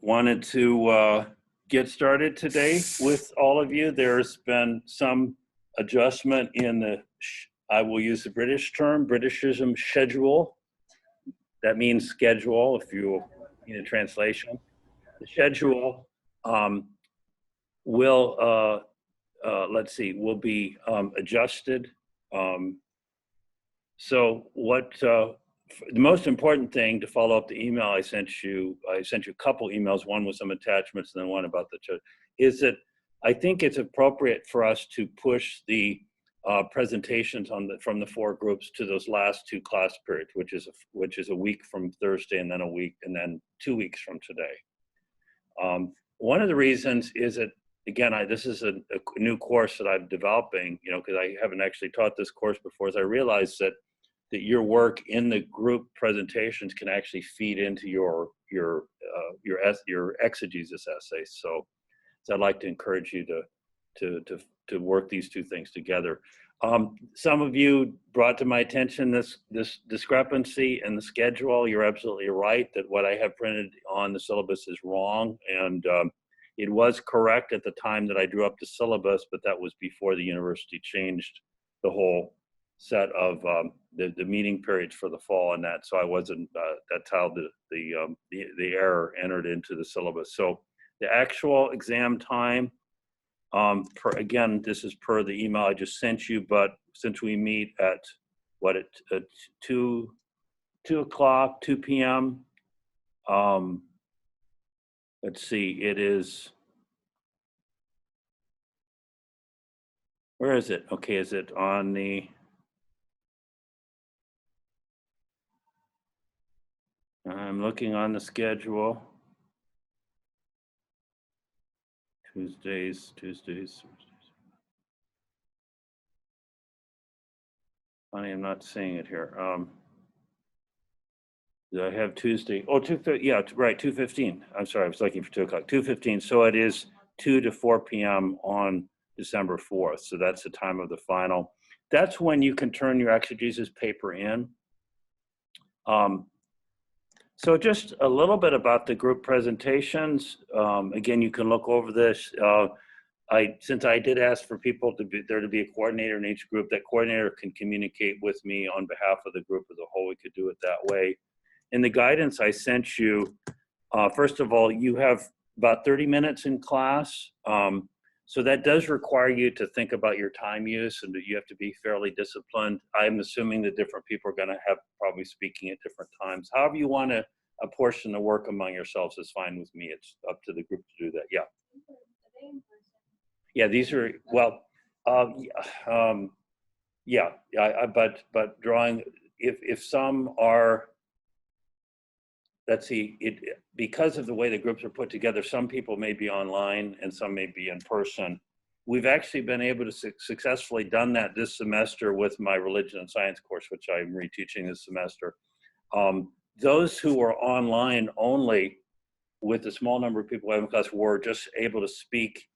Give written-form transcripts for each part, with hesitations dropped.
wanted to get started today with all of you. There's been some adjustment in the, I will use the British term, Britishism schedule. That means schedule, if you need a translation. The schedule will, let's see, will be adjusted. So what, the most important thing to follow up the email I sent you a couple emails, one with some attachments and then one about the church, is that I think it's appropriate for us to push the presentations from the four groups to those last two class periods, which is a week from Thursday and then 2 weeks from today. One of the reasons is that, again, this is a new course that I'm developing, because I haven't actually taught this course before, is I realized that your work in the group presentations can actually feed into your exegesis essays. So I'd like to encourage you to work these two things together. Some of you brought to my attention this discrepancy in the schedule. You're absolutely right that what I have printed on the syllabus is wrong, and it was correct at the time that I drew up the syllabus, but that was before the university changed the whole set of the meeting periods for the fall and that. So I wasn't, that's how the error entered into the syllabus. So the actual exam time, again, this is per the email I just sent you, but since we meet at 2 o'clock, 2 p.m., let's see, it is, where is it? Okay, is it on the, I'm looking on the schedule. Tuesdays. Funny, I'm not seeing it here. Do I have Tuesday? Oh, 2:15, yeah, right, 2:15. I'm sorry, I was looking for 2 o'clock, 2:15. So it is 2 to 4 p.m. on December 4th. So that's the time of the final. That's when you can turn your exegesis paper in. So just a little bit about the group presentations. Again, you can look over this. Since I did ask for people to be a coordinator in each group, that coordinator can communicate with me on behalf of the group as a whole. We could do it that way. In the guidance I sent you, first of all, you have about 30 minutes in class. So that does require you to think about your time use and that you have to be fairly disciplined. I'm assuming that different people are gonna have probably speaking at different times. However you wanna apportion the work among yourselves is fine with me. It's up to the group to do that, yeah. Yeah, these are, well, yeah, but drawing, if some are, let's see, because of the way the groups are put together, some people may be online and some may be in person. We've actually been able to successfully done that this semester with my religion and science course, which I'm reteaching this semester. Those who are online only, with the small number of people I have in class, were just able to speak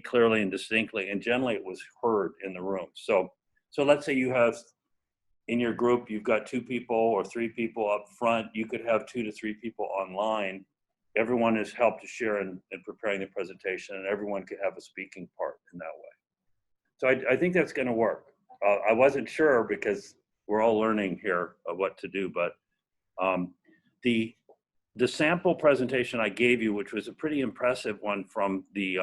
clearly and distinctly, and generally it was heard in the room. So let's say you have, in your group, you've got 2 people or 3 people up front. You could have 2 to 3 people online. Everyone has helped to share in preparing the presentation, and everyone could have a speaking part in that way. So I think that's gonna work. I wasn't sure because we're all learning here of what to do, but the sample presentation I gave you, which was a pretty impressive one from the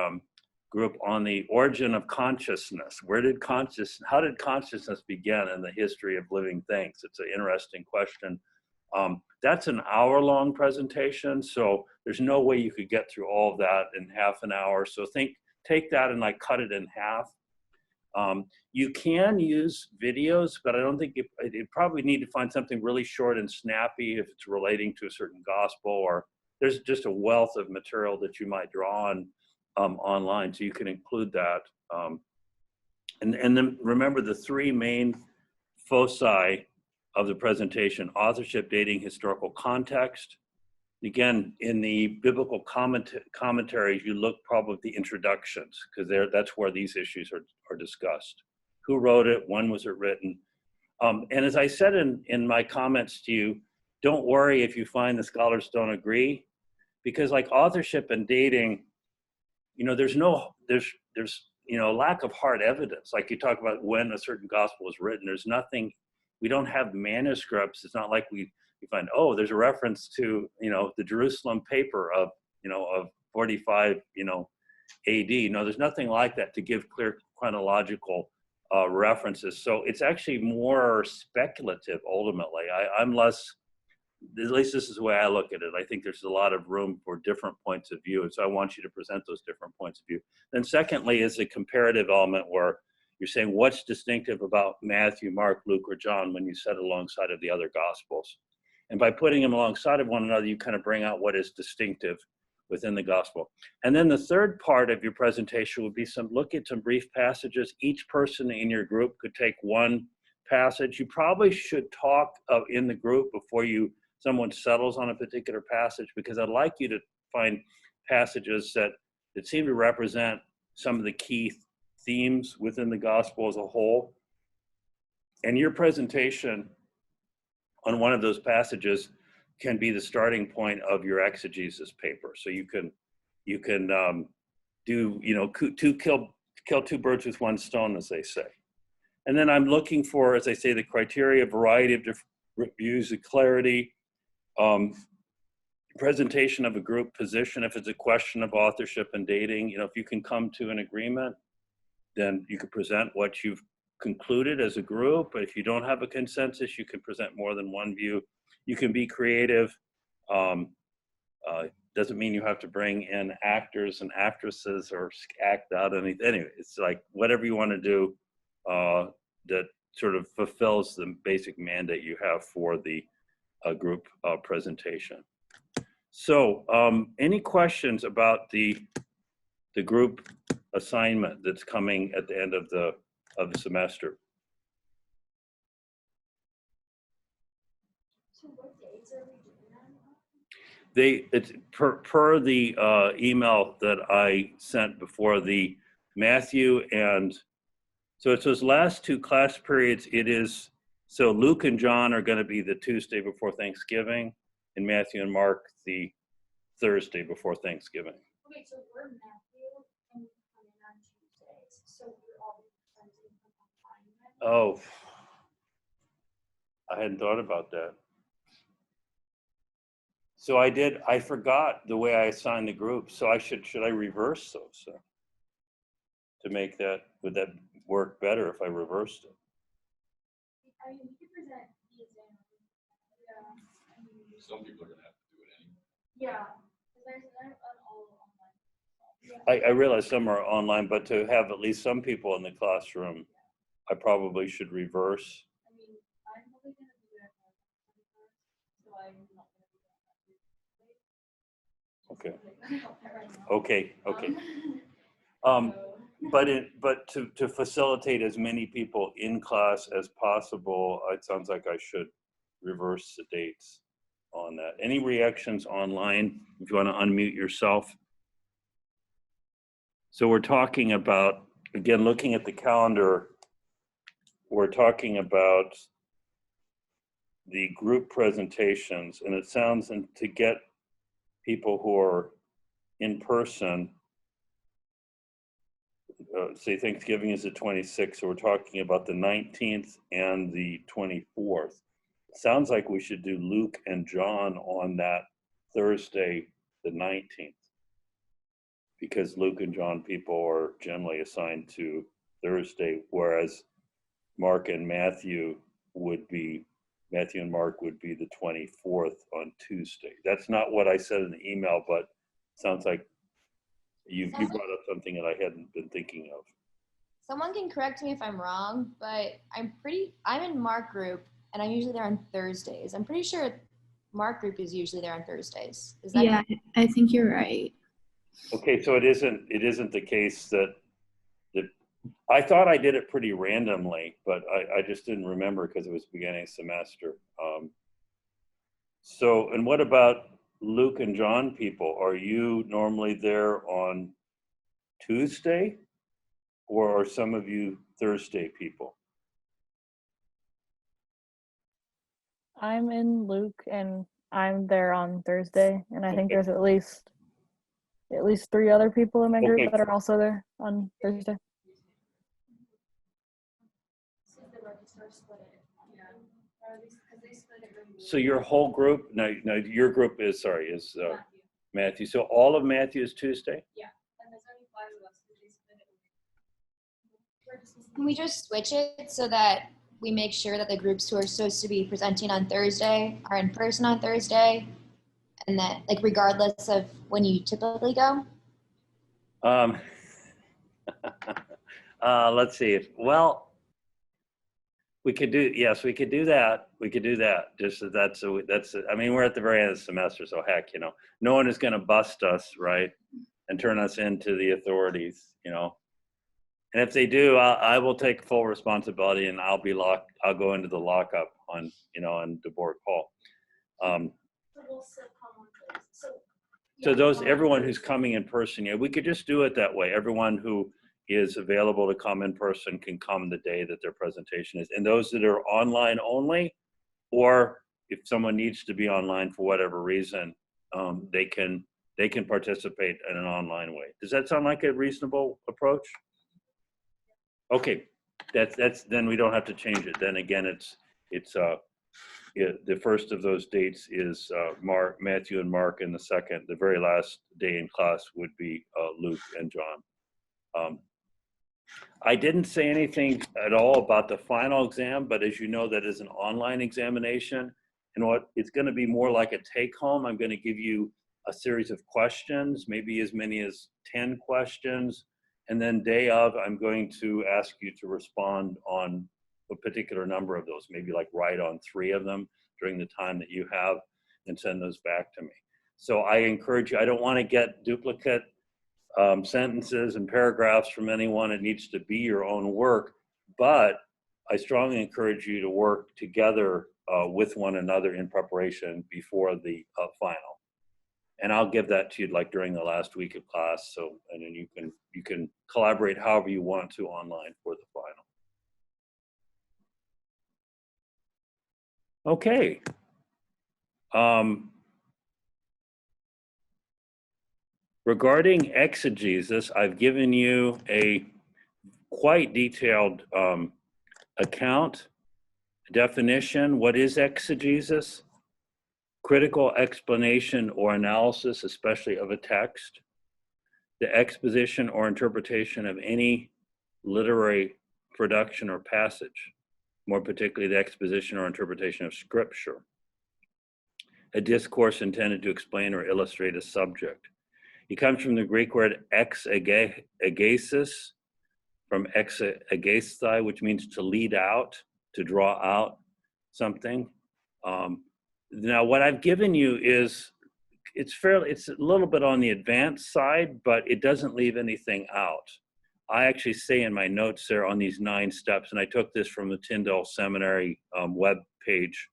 group on the origin of consciousness. How did consciousness begin in the history of living things? It's an interesting question. That's an hour-long presentation, so there's no way you could get through all of that in half an hour. So take that and like cut it in half. You can use videos, but I don't think you probably need to find something really short and snappy if it's relating to a certain gospel, or there's just a wealth of material that you might draw on online, so you can include that. And then remember the 3 main foci of the presentation: authorship, dating, historical context. Again, in the biblical commentaries, you look probably at the introductions, because that's where these issues are discussed. Who wrote it? When was it written? And as I said in my comments to you, don't worry if you find the scholars don't agree. because like authorship and dating, you know, there's you know, lack of hard evidence. Like you talk about when a certain gospel was written, there's nothing, we don't have manuscripts. It's not like we find, oh, there's a reference to, you know, the Jerusalem paper of, you know, of 45, you know, AD. No, there's nothing like that to give clear chronological references. So it's actually more speculative ultimately. I'm less, at least this is the way I look at it. I think there's a lot of room for different points of view. And so I want you to present those different points of view. Then secondly is the comparative element where you're saying what's distinctive about Matthew, Mark, Luke, or John when you set alongside of the other gospels. And by putting them alongside of one another, you kind of bring out what is distinctive within the gospel. And then the third part of your presentation would be look at some brief passages. Each person in your group could take one passage. You probably should talk in the group before someone settles on a particular passage, because I'd like you to find passages that seem to represent some of the key themes within the gospel as a whole. And your presentation on one of those passages can be the starting point of your exegesis paper. So you can do, you know, kill two birds with one stone, as they say. And then I'm looking for, as I say, the criteria, variety of different views, the clarity, presentation of a group position. If it's a question of authorship and dating, you know, if you can come to an agreement, then you could present what you've concluded as a group. But if you don't have a consensus, you can present more than one view. You can be creative. Doesn't mean you have to bring in actors and actresses or act out anything. Anyway, it's like whatever you want to do that sort of fulfills the basic mandate you have for the group presentation. So any questions about the group assignment that's coming at the end of the semester? So what days are we doing that on? It's per the email that I sent before, the Matthew, and so it's those last two class periods. It is, so Luke and John are going to be the Tuesday before Thanksgiving, and Matthew and Mark the Thursday before Thanksgiving. Okay, so we're Matthew and we come in on Tuesdays, so we're all presenting from online. Oh, I hadn't thought about that. So I forgot the way I assigned the groups. So should I reverse those to make that, would that work better if I reversed it? I mean, we could present the exam. Yeah. I mean, Some people are gonna have to do it anyway. yeah, because they're all online. Yeah. I realize some are online, but to have at least some people in the classroom, I probably should reverse. I mean, I'm probably gonna do it at 1:31, so I'm not gonna be Okay. right now. Okay. So, But to facilitate as many people in class as possible, it sounds like I should reverse the dates on that. Any reactions online? If you want to unmute yourself. So we're talking about, again, looking at the calendar, we're talking about the group presentations, and it sounds, and to get people who are in person, say Thanksgiving is the 26th, so we're talking about the 19th and the 24th. Sounds like we should do Luke and John on that Thursday, the 19th, because Luke and John people are generally assigned to Thursday, whereas Mark and Matthew and Mark would be the 24th on Tuesday. That's not what I said in the email, but sounds like you brought up something that I hadn't been thinking of. Someone can correct me if I'm wrong, but I'm in Mark group and I'm usually there on Thursdays. I'm pretty sure Mark group is usually there on Thursdays. Is that Yeah, I think you're right. Okay, so it isn't the case that I thought I did it pretty randomly, but I just didn't remember because it was beginning of semester. So, and what about Luke and John people? Are you normally there on Tuesday, or are some of you Thursday people? I'm in Luke and I'm there on Thursday, and I think Okay. there's at least 3 other people in my group Okay. that are also there on Thursday. See if the registrar split it. Yeah. Or at least, because they split it really. So your whole group, no, your group is Matthew. So all of Matthew is Tuesday? And there's only 5 of us, because they split it. Can we just switch it so that we make sure that the groups who are supposed to be presenting on Thursday are in person on Thursday, and that, like, regardless of when you typically go? Let's see. Well, we could do that. We could do that. Just that's I mean, we're at the very end of the semester, so heck, no one is going to bust us, right, and turn us into the authorities, And if they do, I will take full responsibility, and I'll go into the lockup on DeBoer Hall. So we'll still come on Thursday. So everyone who's coming in person, we could just do it that way. Everyone who is available to come in person can come the day that their presentation is. And those that are online only, or if someone needs to be online for whatever reason, they can participate in an online way. Does that sound like a reasonable approach? Okay, that's then we don't have to change it. Then again, the first of those dates is Matthew and Mark, and the very last day in class would be Luke and John. I didn't say anything at all about the final exam, but as you know, that is an online examination, and it's going to be more like a take-home. I'm going to give you a series of questions, maybe as many as 10 questions, and then day of, I'm going to ask you to respond on a particular number of those, maybe like write on 3 of them during the time that you have, and send those back to me. So I encourage you, I don't want to get duplicate sentences and paragraphs from anyone. It needs to be your own work, but I strongly encourage you to work together with one another in preparation before the final. And I'll give that to you like during the last week of class. So, and then you can collaborate however you want to online for the final. Okay. Regarding exegesis, I've given you a quite detailed account, definition. What is exegesis? Critical explanation or analysis, especially of a text, the exposition or interpretation of any literary production or passage, more particularly the exposition or interpretation of scripture, a discourse intended to explain or illustrate a subject. It comes from the Greek word exegesis, from exegesthai, which means to lead out, to draw out something. Now, what I've given you is, it's a little bit on the advanced side, but it doesn't leave anything out. I actually say in my notes there on these 9 steps, and I took this from the Tyndale Seminary web page,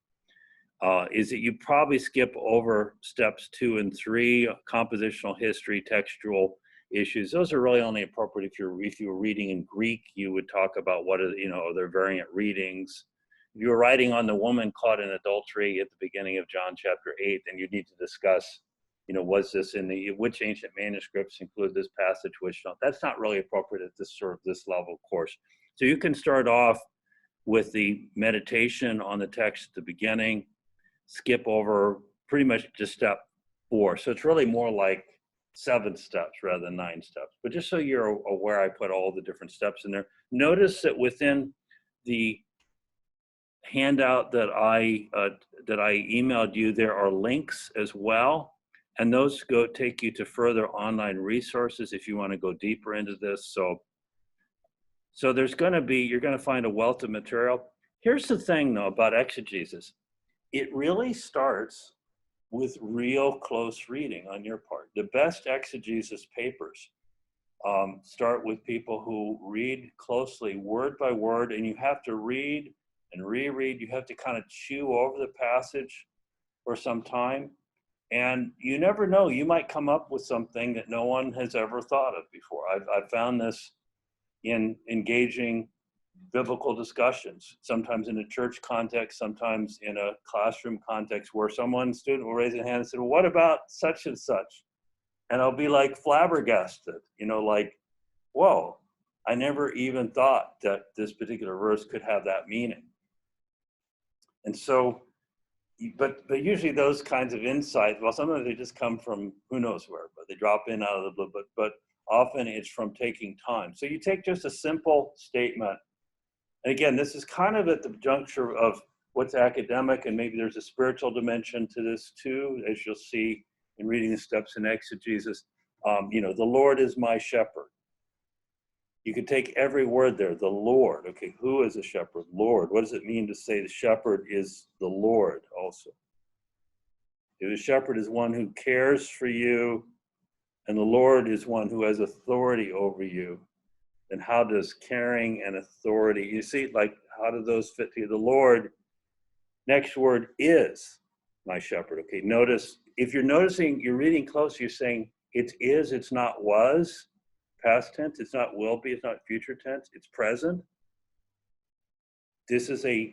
is that you probably skip over steps 2 and 3, compositional history, textual issues. Those are really only appropriate if you were reading in Greek. You would talk about what are their variant readings. If you were writing on the woman caught in adultery at the beginning of John chapter 8, then you need to discuss, was this which ancient manuscripts include this passage, which don't. That's not really appropriate at this level course. So you can start off with the meditation on the text at the beginning, skip over pretty much just step 4. So it's really more like 7 steps rather than 9 steps. But just so you're aware, I put all the different steps in there. Notice that within the handout that I emailed you, there are links as well, and those take you to further online resources if you want to go deeper into this. So you're going to find a wealth of material. Here's the thing though about exegesis. It really starts with real close reading on your part. The best exegesis papers start with people who read closely, word by word, and you have to read and reread. You have to kind of chew over the passage for some time. And you never know, you might come up with something that no one has ever thought of before. I've found this in engaging biblical discussions, sometimes in a church context, sometimes in a classroom context, where student will raise their hand and say, well, what about such and such? And I'll be like flabbergasted, like, whoa, I never even thought that this particular verse could have that meaning. And so, but usually those kinds of insights, well, sometimes they just come from who knows where, but they drop in out of the blue, but often it's from taking time. So you take just a simple statement. And again, this is kind of at the juncture of what's academic, and maybe there's a spiritual dimension to this too, as you'll see in reading the steps in exegesis. The Lord is my shepherd. You could take every word there, the Lord. Okay, who is a shepherd? Lord. What does it mean to say the shepherd is the Lord also? If the shepherd is one who cares for you, and the Lord is one who has authority over you, then how does caring and authority, you see, like, how do those fit together? The Lord, next word, is my shepherd. Okay, notice, if you're noticing, you're reading close, you're saying it is, it's not was, past tense, it's not will be, it's not future tense, it's present. This is an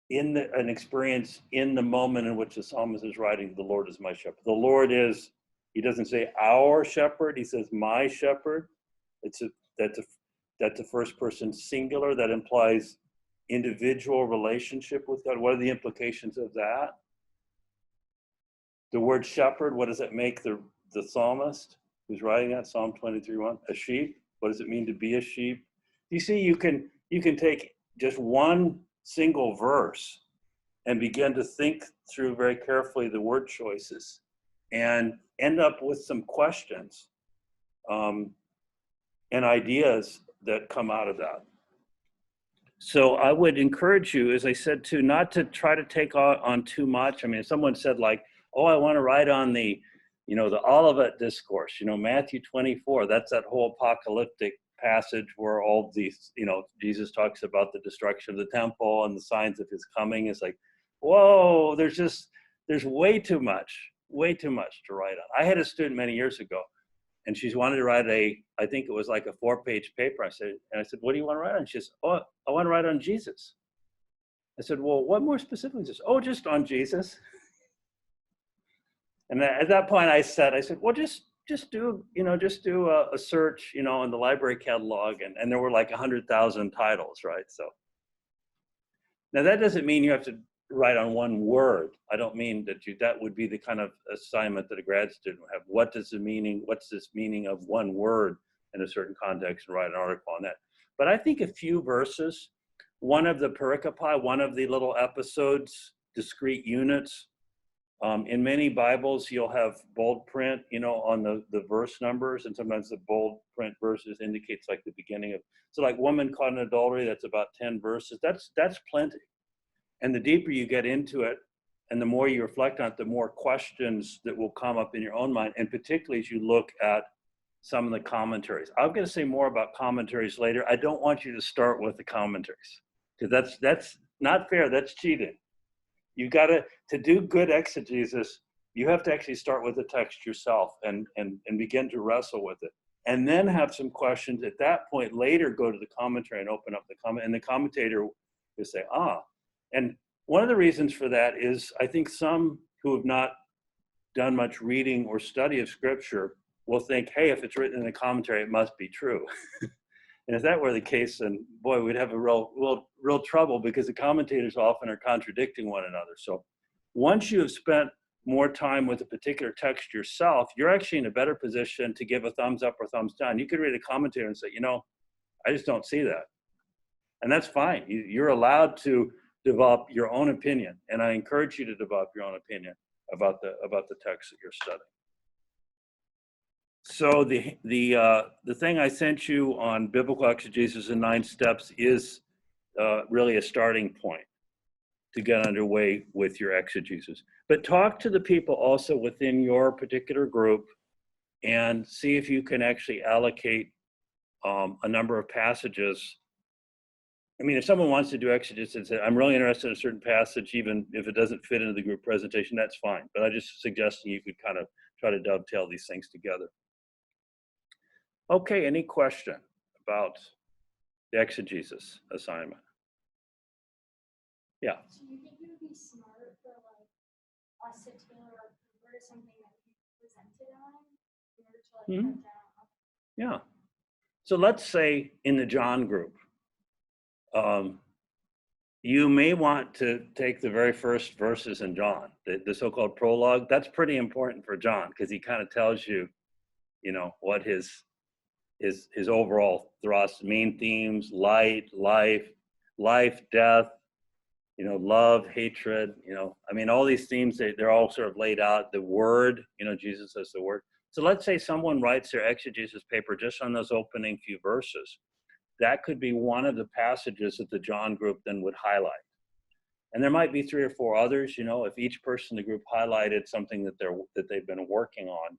experience in the moment in which the psalmist is writing, the Lord is my shepherd. The Lord is, he doesn't say our shepherd, he says my shepherd. That's a first person singular. That implies individual relationship with God. What are the implications of that? The word shepherd, what does it make the psalmist who's writing that, Psalm 23:1? A sheep. What does it mean to be a sheep? You see, you can take just one single verse and begin to think through very carefully the word choices and end up with some questions and ideas that come out of that. So I would encourage you, as I said too, not to try to take on too much. I mean, if someone said like, oh, I want to write on the Olivet Discourse, Matthew 24, that's that whole apocalyptic passage where all these, Jesus talks about the destruction of the temple and the signs of his coming. It's like, whoa, there's way too much to write on. I had a student many years ago, and she's wanted to write I think it was like a 4-page paper. I said, what do you want to write on? She says, oh, I want to write on Jesus. I said, well, what more specifically? She says, oh, just on Jesus. And at that point I said, well, just do a search, in the library catalog. And there were like 100,000 titles, right? So now that doesn't mean you have to write on one word. I don't mean that would be the kind of assignment that a grad student would have. What's this meaning of one word in a certain context, and write an article on that. But I think a few verses, one of the pericopai, one of the little episodes, discrete units. In many Bibles, you'll have bold print, on the verse numbers, and sometimes the bold print verses indicates like the beginning of, so like woman caught in adultery, that's about 10 verses. That's plenty. And the deeper you get into it, and the more you reflect on it, the more questions that will come up in your own mind, and particularly as you look at some of the commentaries. I'm going to say more about commentaries later. I don't want you to start with the commentaries, because that's not fair. That's cheating. You got to do good exegesis, you have to actually start with the text yourself and begin to wrestle with it. And then have some questions at that point, later go to the commentary and open up the comment, and the commentator will say, and one of the reasons for that is I think some who have not done much reading or study of scripture will think, hey, if it's written in a commentary, it must be true. And if that were the case, then boy, we'd have a real trouble, because the commentators often are contradicting one another. So once you have spent more time with a particular text yourself, you're actually in a better position to give a thumbs up or thumbs down. You could read a commentator and say, I just don't see that. And that's fine. You're allowed to develop your own opinion. And I encourage you to develop your own opinion about the text that you're studying. So the thing I sent you on biblical exegesis in 9 steps is really a starting point to get underway with your exegesis. But talk to the people also within your particular group and see if you can actually allocate a number of passages. I mean, if someone wants to do exegesis and say, I'm really interested in a certain passage, even if it doesn't fit into the group presentation, that's fine. But I just suggesting you could kind of try to dovetail these things together. Okay, any question about the exegesis assignment. Yeah. So you think it would be smart for like us to tailor our paper to something that we presented on in order to like Mhm. cut down? Yeah. So let's say in the John group, you may want to take the very first verses in John, the so-called prologue. That's pretty important for John because he kind of tells you, you know, what his overall thrust, main themes: light, life, death, you know, love, hatred. You know, I mean, all these themes, they're all sort of laid out. The word, you know, Jesus as the word. So let's say someone writes their exegesis paper just on those opening few verses. That could be one of the passages that the John group then would highlight. And there might be 3 or 4 others. You know, if each person in the group highlighted something that they've been working on,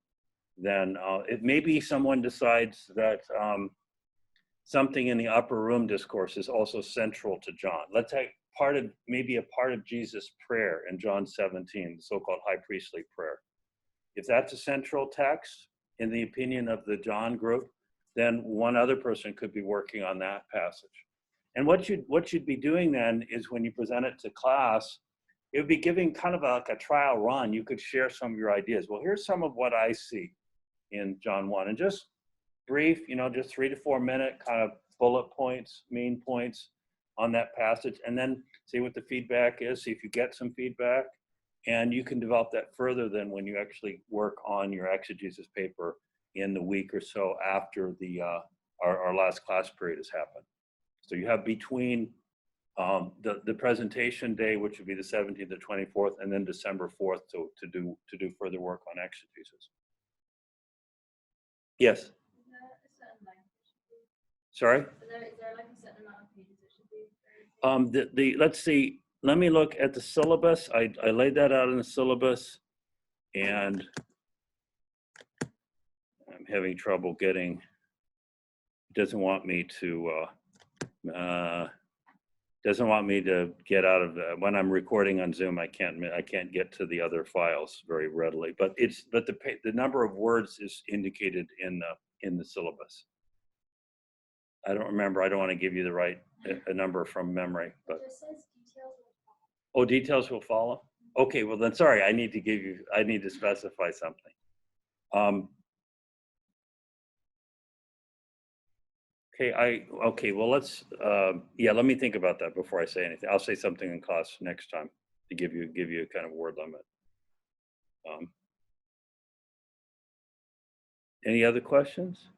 then it maybe someone decides that something in the upper room discourse is also central to John. Let's take maybe a part of Jesus' prayer in John 17, the so-called high priestly prayer. If that's a central text in the opinion of the John group, then one other person could be working on that passage. And what you'd be doing then is when you present it to class, it would be giving kind of like a trial run. You could share some of your ideas. Well, here's some of what I see in John 1, and just brief, you know, just 3 to 4 minute kind of bullet points, main points on that passage, and then see what the feedback is, see if you get some feedback, and you can develop that further than when you actually work on your exegesis paper in the week or so after the our last class period has happened. So you have between the presentation day, which would be the 17th to 24th, and then December 4th to do further work on exegesis. Yes. Is there a certain length it should be? Sorry. Is there like a certain amount of pages it should be? Let's see. Let me look at the syllabus. I laid that out in the syllabus, and I'm having trouble getting. It doesn't want me to get out of when I'm recording on Zoom. I can't get to the other files very readily. But the number of words is indicated in the syllabus. I don't remember. I don't want to give you the right a number from memory, but. It just says details will follow. Oh, details will follow? Okay, well then, sorry, I need to specify something. Okay, well, let me think about that before I say anything. I'll say something in class next time to give you a kind of word limit. Any other questions?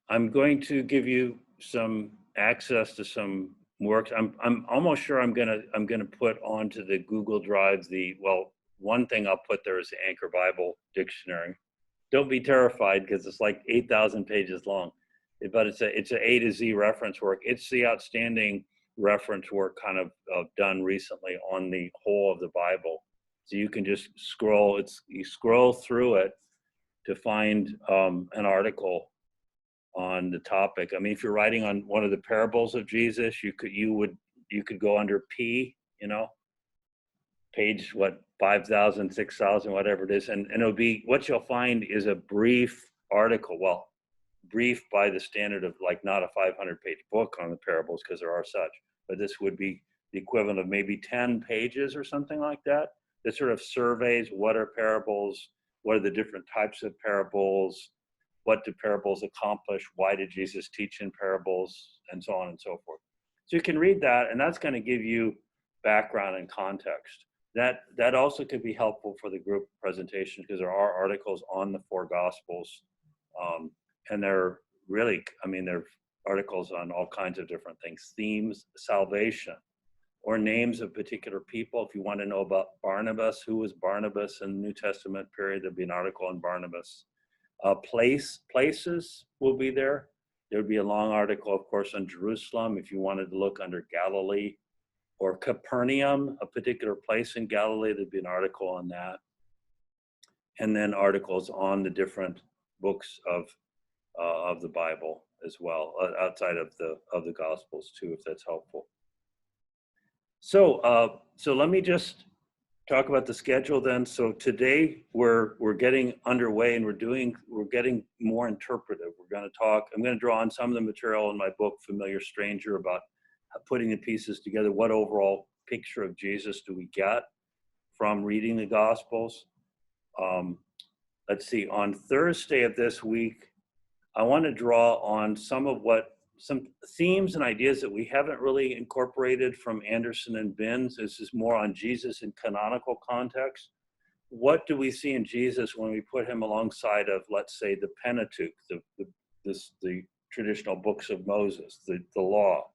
I'm going to give you some access to some works. I'm almost sure I'm gonna put onto the Google Drive one thing I'll put there is the Anchor Bible Dictionary. Don't be terrified because it's like 8,000 pages long, but it's a A to Z reference work. It's the outstanding reference work kind of done recently on the whole of the Bible. So you can just you scroll through it to find an article on the topic. I mean, if you're writing on one of the parables of Jesus, you could go under P, you know, page 5,000, 6,000, whatever it is, and it'll be, what you'll find is a brief article. Well, brief by the standard of like not a 500-page book on the parables, because there are such, but this would be the equivalent of maybe 10 pages or something like that. That sort of surveys what are parables, what are the different types of parables, what do parables accomplish, why did Jesus teach in parables, and so on and so forth. So you can read that, and that's going to give you background and context. That also could be helpful for the group presentation, because there are articles on the 4 Gospels, and they're really, I mean, they're articles on all kinds of different things, themes, salvation, or names of particular people. If you want to know about Barnabas, who was Barnabas in the New Testament period, there'd be an article on Barnabas. Places will be there. There would be a long article, of course, on Jerusalem if you wanted to look under Galilee, or Capernaum, a particular place in Galilee. There'd be an article on that, and then articles on the different books of the Bible as well, outside of the Gospels too, if that's helpful. So let me just talk about the schedule then. So today we're getting underway and we're getting more interpretive. We're going to talk, I'm going to draw on some of the material in my book, Familiar Stranger, about putting the pieces together. What overall picture of Jesus do we get from reading the Gospels? Let's see, on Thursday of this week, I want to draw on some themes and ideas that we haven't really incorporated from Anderson and Binns. This is more on Jesus in canonical context. What do we see in Jesus when we put him alongside of, let's say, the Pentateuch, the traditional books of Moses, the law?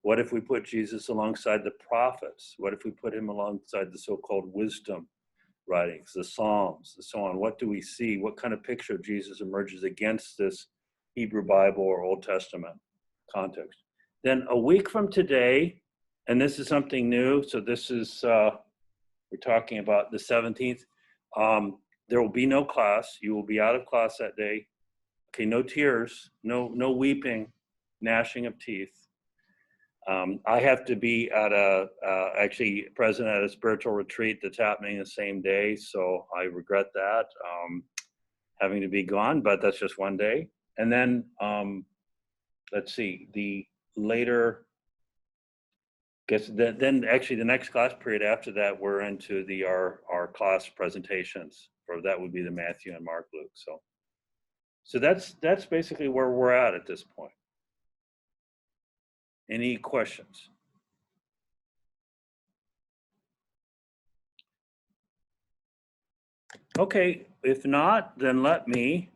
What if we put Jesus alongside the prophets? What if we put him alongside the so-called wisdom writings, the Psalms, and so on? What do we see? What kind of picture of Jesus emerges against this Hebrew Bible or Old Testament context? Then a week from today, and this is something new, so this is, we're talking about the 17th, there will be no class. You will be out of class that day. Okay, no tears, no weeping, gnashing of teeth. I have to be at actually present at a spiritual retreat that's happening the same day, so I regret that, having to be gone, but that's just one day. And then, let's see, the later, then actually the next class period after that, we're into our class presentations, or that would be the Matthew and Mark, Luke. So that's basically where we're at this point. Any questions? Okay, if not, then let me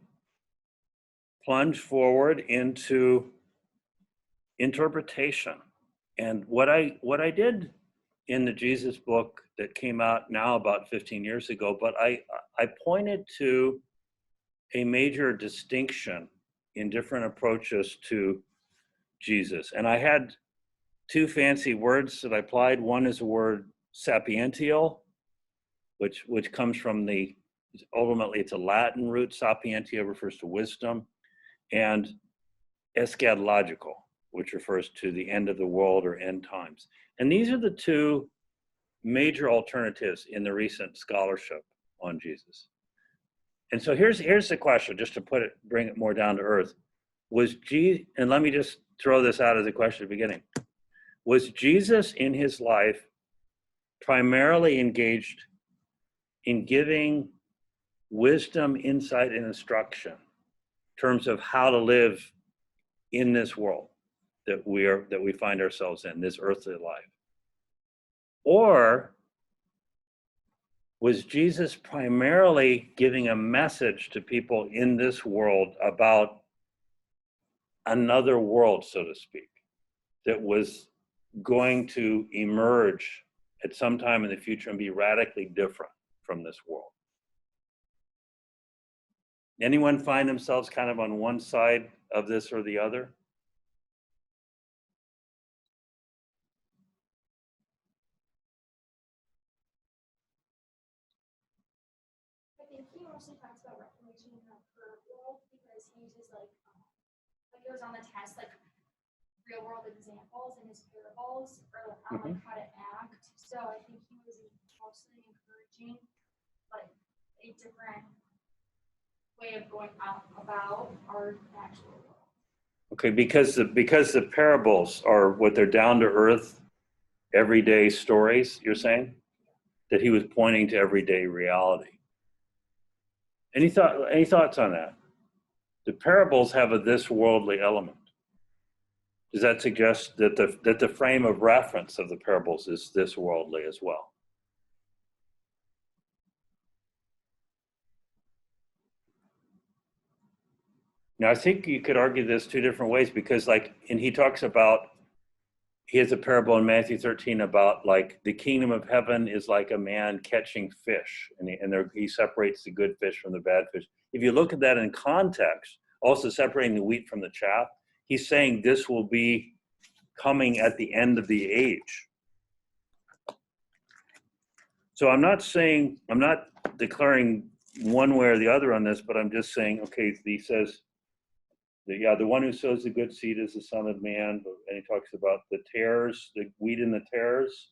plunge forward into interpretation. And what I did in the Jesus book that came out now about 15 years ago, but I pointed to a major distinction in different approaches to Jesus. And I had two fancy words that I applied. One is the word sapiential, which comes from ultimately it's a Latin root. Sapientia refers to wisdom, and eschatological, which refers to the end of the world or end times. And these are the two major alternatives in the recent scholarship on Jesus. And so here's the question, just to bring it more down to earth. And let me just throw this out as a question at the beginning. Was Jesus in his life primarily engaged in giving wisdom, insight, and instruction in terms of how to live in this world that we find ourselves in, this earthly life? Or was Jesus primarily giving a message to people in this world about another world, so to speak, that was going to emerge at some time in the future and be radically different from this world? Anyone find themselves kind of on one side of this or the other? I think he mostly talks about reformation in the current world because he uses like it was on the test, like real world examples in his parables or on like how to act. So I think he was mostly encouraging like a different way of going about our actual world. Okay, because the parables are what they're down to earth, everyday stories, you're saying? That he was pointing to everyday reality. Any thoughts on that? The parables have a this worldly element. Does that suggest that the frame of reference of the parables is this worldly as well? Now, I think you could argue this two different ways because, he has a parable in Matthew 13 about like the kingdom of heaven is like a man catching fish, and he separates the good fish from the bad fish. If you look at that in context, also separating the wheat from the chaff, he's saying this will be coming at the end of the age. So I'm not declaring one way or the other on this, but I'm just saying, okay, he says, the one who sows the good seed is the Son of Man, and he talks about the tares, the wheat and the tares.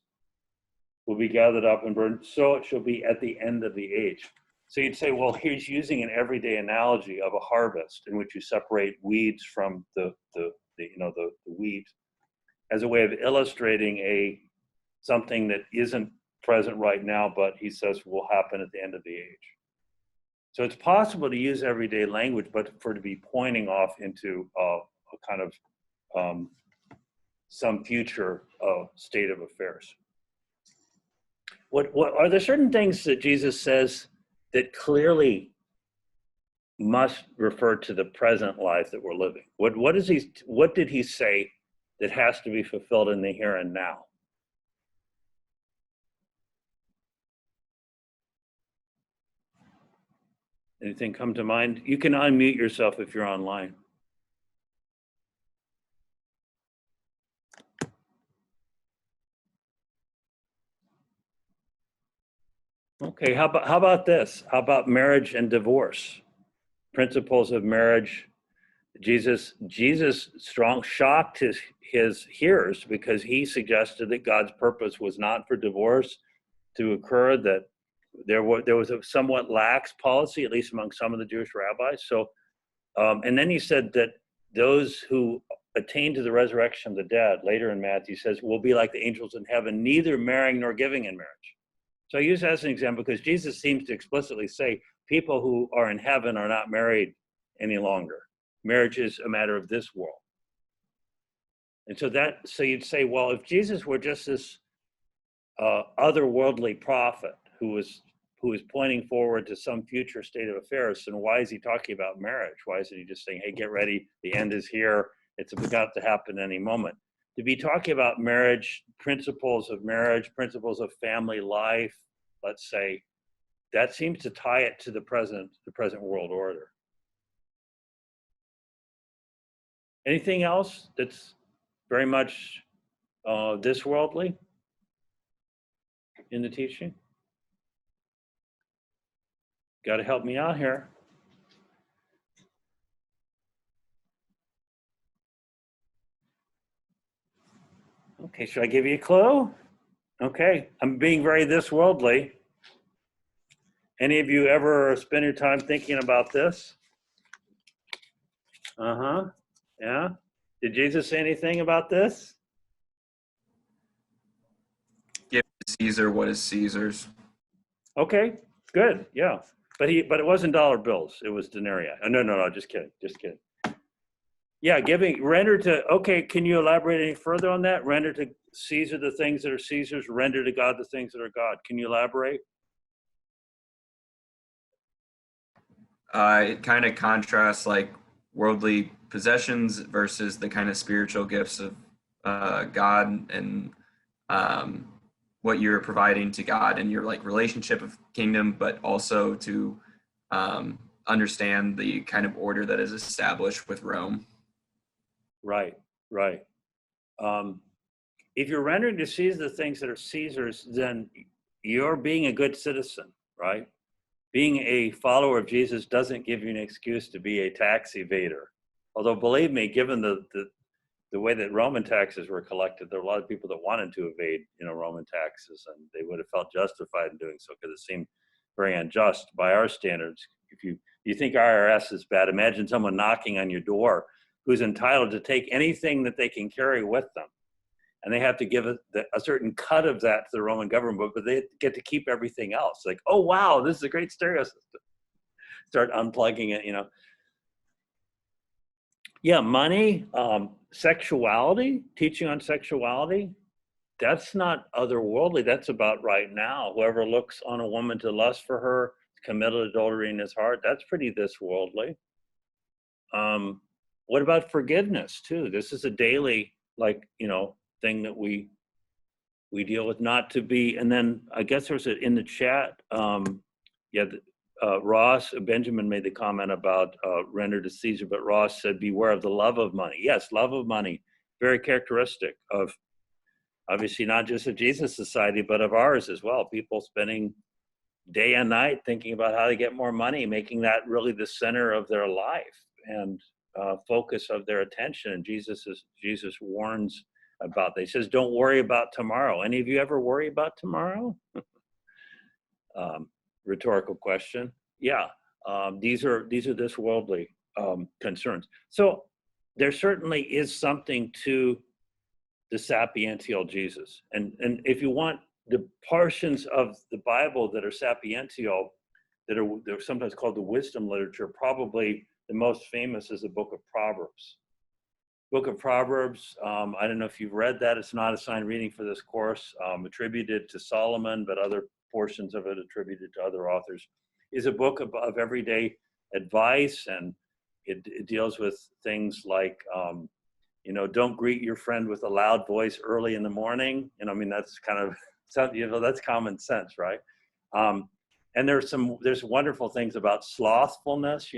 will be gathered up and burned. So it shall be at the end of the age. So you'd say, well, he's using an everyday analogy of a harvest in which you separate weeds from the wheat as a way of illustrating something that isn't present right now, but he says will happen at the end of the age. So it's possible to use everyday language, but for it to be pointing off into a kind of some future state of affairs. What are there certain things that Jesus says that clearly must refer to the present life that we're living? What did he say that has to be fulfilled in the here and now? Anything come to mind? You can unmute yourself if you're online. Okay, how about this? How about marriage and divorce? Principles of marriage. Jesus shocked his hearers because he suggested that God's purpose was not for divorce to occur, that there was a somewhat lax policy, at least among some of the Jewish rabbis. So, and then he said that those who attain to the resurrection of the dead, later in Matthew says, will be like the angels in heaven, neither marrying nor giving in marriage. So I use that as an example because Jesus seems to explicitly say people who are in heaven are not married any longer. Marriage is a matter of this world. And so you'd say, well, if Jesus were just this otherworldly prophet who was pointing forward to some future state of affairs, then why is he talking about marriage? Why isn't he just saying, hey, get ready, the end is here, it's about to happen any moment? To be talking about marriage, principles of family life, let's say, that seems to tie it to the present world order. Anything else that's very much this worldly in the teaching? Got to help me out here. Okay, should I give you a clue? Okay, I'm being very this worldly. Any of you ever spend your time thinking about this? Yeah. Did Jesus say anything about this? Give Caesar what is Caesar's. Okay, good. Yeah, but it wasn't dollar bills. It was denarii. No. Just kidding. Yeah, render to. Okay, can you elaborate any further on that? Render to Caesar the things that are Caesar's. Render to God the things that are God. Can you elaborate? It kind of contrasts like worldly possessions versus the kind of spiritual gifts of God and what you're providing to God in your like relationship of kingdom, but also to understand the kind of order that is established with Rome. Right. If you're rendering to Caesar the things that are Caesar's, then you're being a good citizen, right? Being a follower of Jesus doesn't give you an excuse to be a tax evader. Although, believe me, given the way that Roman taxes were collected, there were a lot of people that wanted to evade, Roman taxes, and they would have felt justified in doing so because it seemed very unjust by our standards. If you think IRS is bad, imagine someone knocking on your door who's entitled to take anything that they can carry with them. And they have to give a certain cut of that to the Roman government, but they get to keep everything else. Like, oh, wow, this is a great stereo system. Start unplugging it, Yeah, money, sexuality, teaching on sexuality, that's not otherworldly. That's about right now. Whoever looks on a woman to lust for her, committed adultery in his heart, that's pretty this worldly. What about forgiveness, too? This is a daily, thing that we deal with, not to be. And then I guess there's in the chat, Ross, Benjamin made the comment about render to Caesar, but Ross said, beware of the love of money. Yes, love of money, very characteristic of, obviously, not just of Jesus' society, but of ours as well. People spending day and night thinking about how to get more money, making that really the center of their life and focus of their attention. And Jesus warns about that. He says, don't worry about tomorrow. Any of you ever worry about tomorrow? Rhetorical question. Yeah, these are this worldly concerns. So there certainly is something to the sapiential Jesus. And if you want the portions of the Bible that are sapiential, they're sometimes called the wisdom literature, probably the most famous is the book of Proverbs. Book of Proverbs, I don't know if you've read that. It's not assigned reading for this course, attributed to Solomon, but other portions of it attributed to other authors, is a book of everyday advice, and it deals with things like, don't greet your friend with a loud voice early in the morning. I mean, that's kind of, that's common sense, right? And there's wonderful things about slothfulness,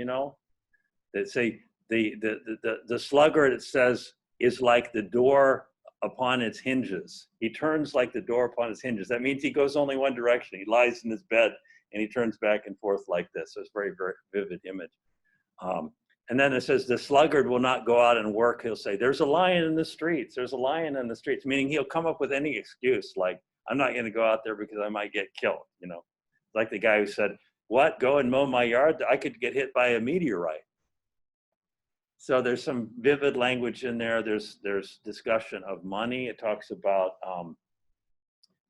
that say the sluggard, it says, is like the door upon its hinges. He turns like the door upon its hinges. That means he goes only one direction. He lies in his bed and he turns back and forth like this. So it's a very, very vivid image. And then it says, the sluggard will not go out and work. He'll say, there's a lion in the streets. There's a lion in the streets, meaning he'll come up with any excuse. Like, I'm not going to go out there because I might get killed. Like the guy who said, what, go and mow my yard? I could get hit by a meteorite. So there's some vivid language in there. There's discussion of money. It talks about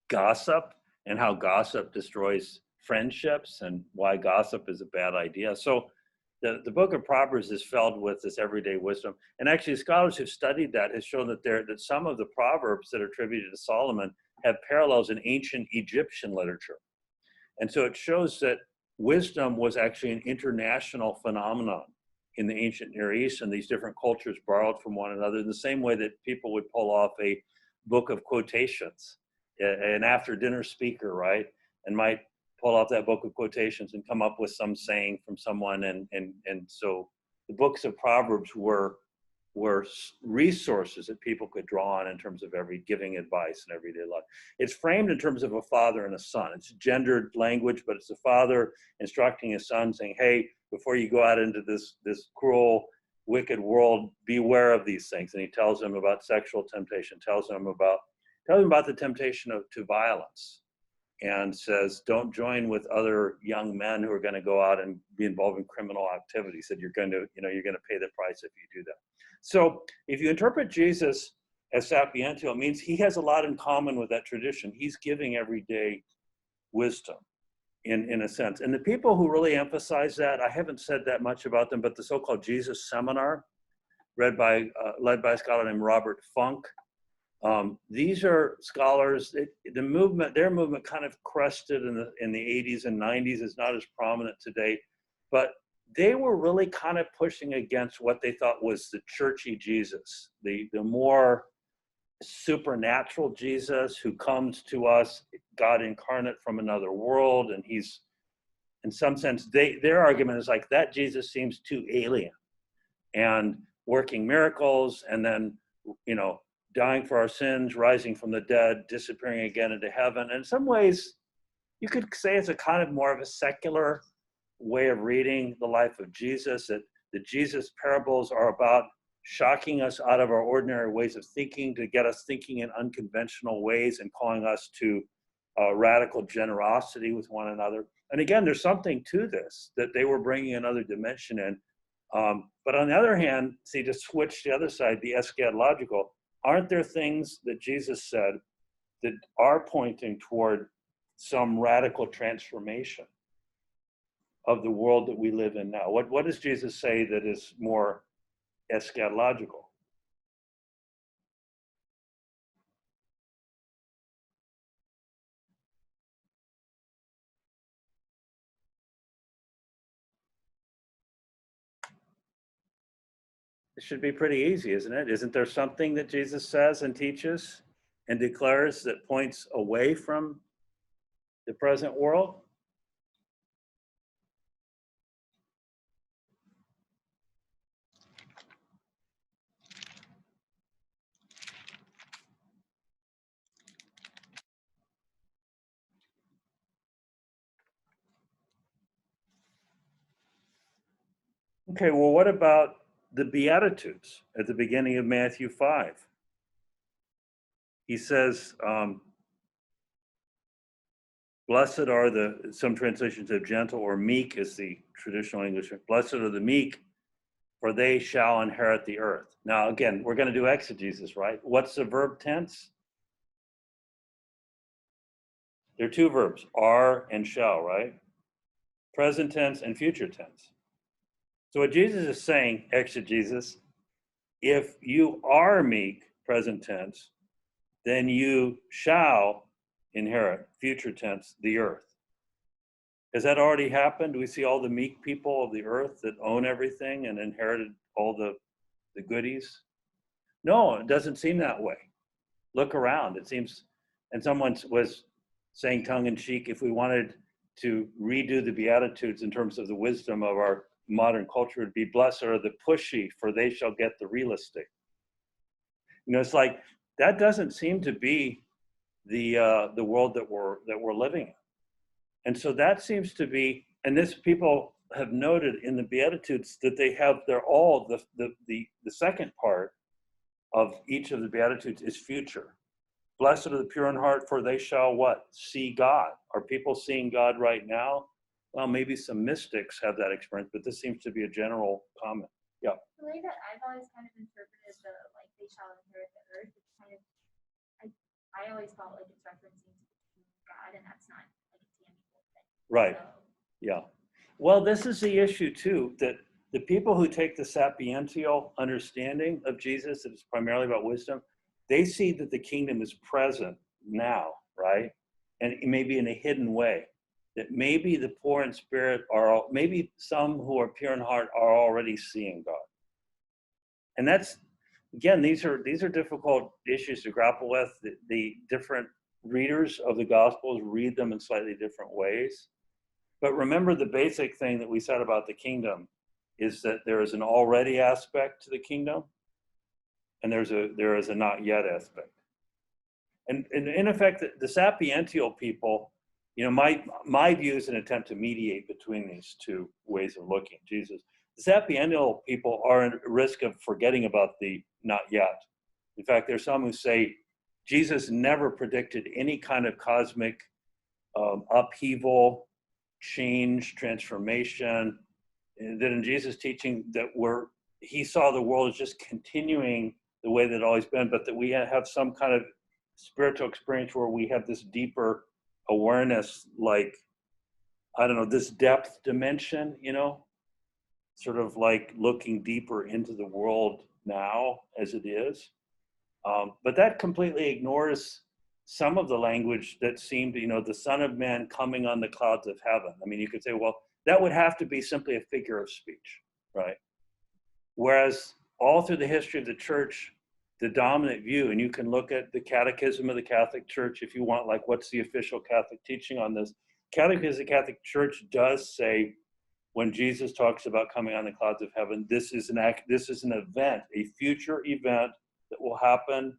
gossip and how gossip destroys friendships and why gossip is a bad idea. So the book of Proverbs is filled with this everyday wisdom. And actually, scholars who've studied that have shown that some of the Proverbs that are attributed to Solomon have parallels in ancient Egyptian literature. And so it shows that wisdom was actually an international phenomenon in the ancient Near East, and these different cultures borrowed from one another in the same way that people would pull off a book of quotations, an after dinner speaker, right? And might pull off that book of quotations and come up with some saying from someone. And so the books of Proverbs were resources that people could draw on in terms of giving advice in everyday life. It's framed in terms of a father and a son. It's gendered language, but it's a father instructing his son, saying, hey, before you go out into this cruel, wicked world, beware of these things. And he tells him about sexual temptation, tells him about the temptation to violence, and says, don't join with other young men who are going to go out and be involved in criminal activities. That you're going to pay the price if you do that. So if you interpret Jesus as sapiential, it means he has a lot in common with that tradition. He's giving everyday wisdom in a sense. And the people who really emphasize that, I haven't said that much about them, but the so-called Jesus Seminar, led by a scholar named Robert Funk. These are scholars, their movement kind of crested in the 80s and 90s. Is not as prominent today, but they were really kind of pushing against what they thought was the churchy Jesus, the more supernatural Jesus who comes to us, God incarnate from another world. And he's, in some sense, their argument is like, that Jesus seems too alien, and working miracles and then, dying for our sins, rising from the dead, disappearing again into heaven. And in some ways, you could say it's a kind of more of a secular way of reading the life of Jesus, that the Jesus parables are about shocking us out of our ordinary ways of thinking to get us thinking in unconventional ways and calling us to radical generosity with one another. And again, there's something to this, that they were bringing another dimension in. But on the other hand, see, to switch the other side, the eschatological, aren't there things that Jesus said that are pointing toward some radical transformation of the world that we live in now? What does Jesus say that is more eschatological? It should be pretty easy, isn't it? Isn't there something that Jesus says and teaches and declares that points away from the present world? Okay, well, what about the Beatitudes at the beginning of Matthew 5? he says, blessed are some translations of gentle or meek is the traditional English. Blessed are the meek, for they shall inherit the earth. Now, again, we're going to do exegesis, right? What's the verb tense? There are two verbs, are and shall, right? Present tense and future tense. So what Jesus is saying, exegesis, if you are meek, present tense, then you shall inherit, future tense, the earth. Has that already happened? Do we see all the meek people of the earth that own everything and inherited all the goodies? No, it doesn't seem that way. Look around. It seems, and someone was saying tongue in cheek, if we wanted to redo the Beatitudes in terms of the wisdom of our modern culture, it would be blessed are the pushy, for they shall get the real estate. You know, it's like that doesn't seem to be the world that we're living in. And so that seems to be, and this people have noted in the Beatitudes that they're all the second part of each of the Beatitudes is future. Blessed are the pure in heart, for they shall what? See God. Are people seeing God right now? Well, maybe some mystics have that experience, but this seems to be a general comment. Yeah. The way that I've always kind of interpreted the like they shall inherit the earth, it's kind of I always felt like it's referencing to God, and that's not like a tangible thing. Right. So, Yeah. Well, this is the issue too, that the people who take the sapiential understanding of Jesus, that it's primarily about wisdom, they see that the kingdom is present now, right? And maybe in a hidden way. That maybe the poor in spirit maybe some who are pure in heart are already seeing God. And that's, again, these are difficult issues to grapple with. The different readers of the Gospels read them in slightly different ways. But remember, the basic thing that we said about the kingdom is that there is an already aspect to the kingdom, and there is a not yet aspect. And in effect, the sapiential people, you know, my view is an attempt to mediate between these two ways of looking at Jesus. The sapiential people are at risk of forgetting about the not yet. In fact, there's some who say Jesus never predicted any kind of cosmic upheaval, change, transformation, and that in Jesus' teaching that he saw the world as just continuing the way that it always been, but that we have some kind of spiritual experience where we have this deeper awareness, like, I don't know, this depth dimension, you know, sort of like looking deeper into the world now as it is. But that completely ignores some of the language that seemed, you know, the Son of Man coming on the clouds of heaven. I mean, you could say, well, that would have to be simply a figure of speech, right? Whereas all through the history of the church, the dominant view, and you can look at the Catechism of the Catholic Church if you want, like, what's the official Catholic teaching on this? Catechism of the Catholic Church does say, when Jesus talks about coming on the clouds of heaven, this is an event, a future event that will happen,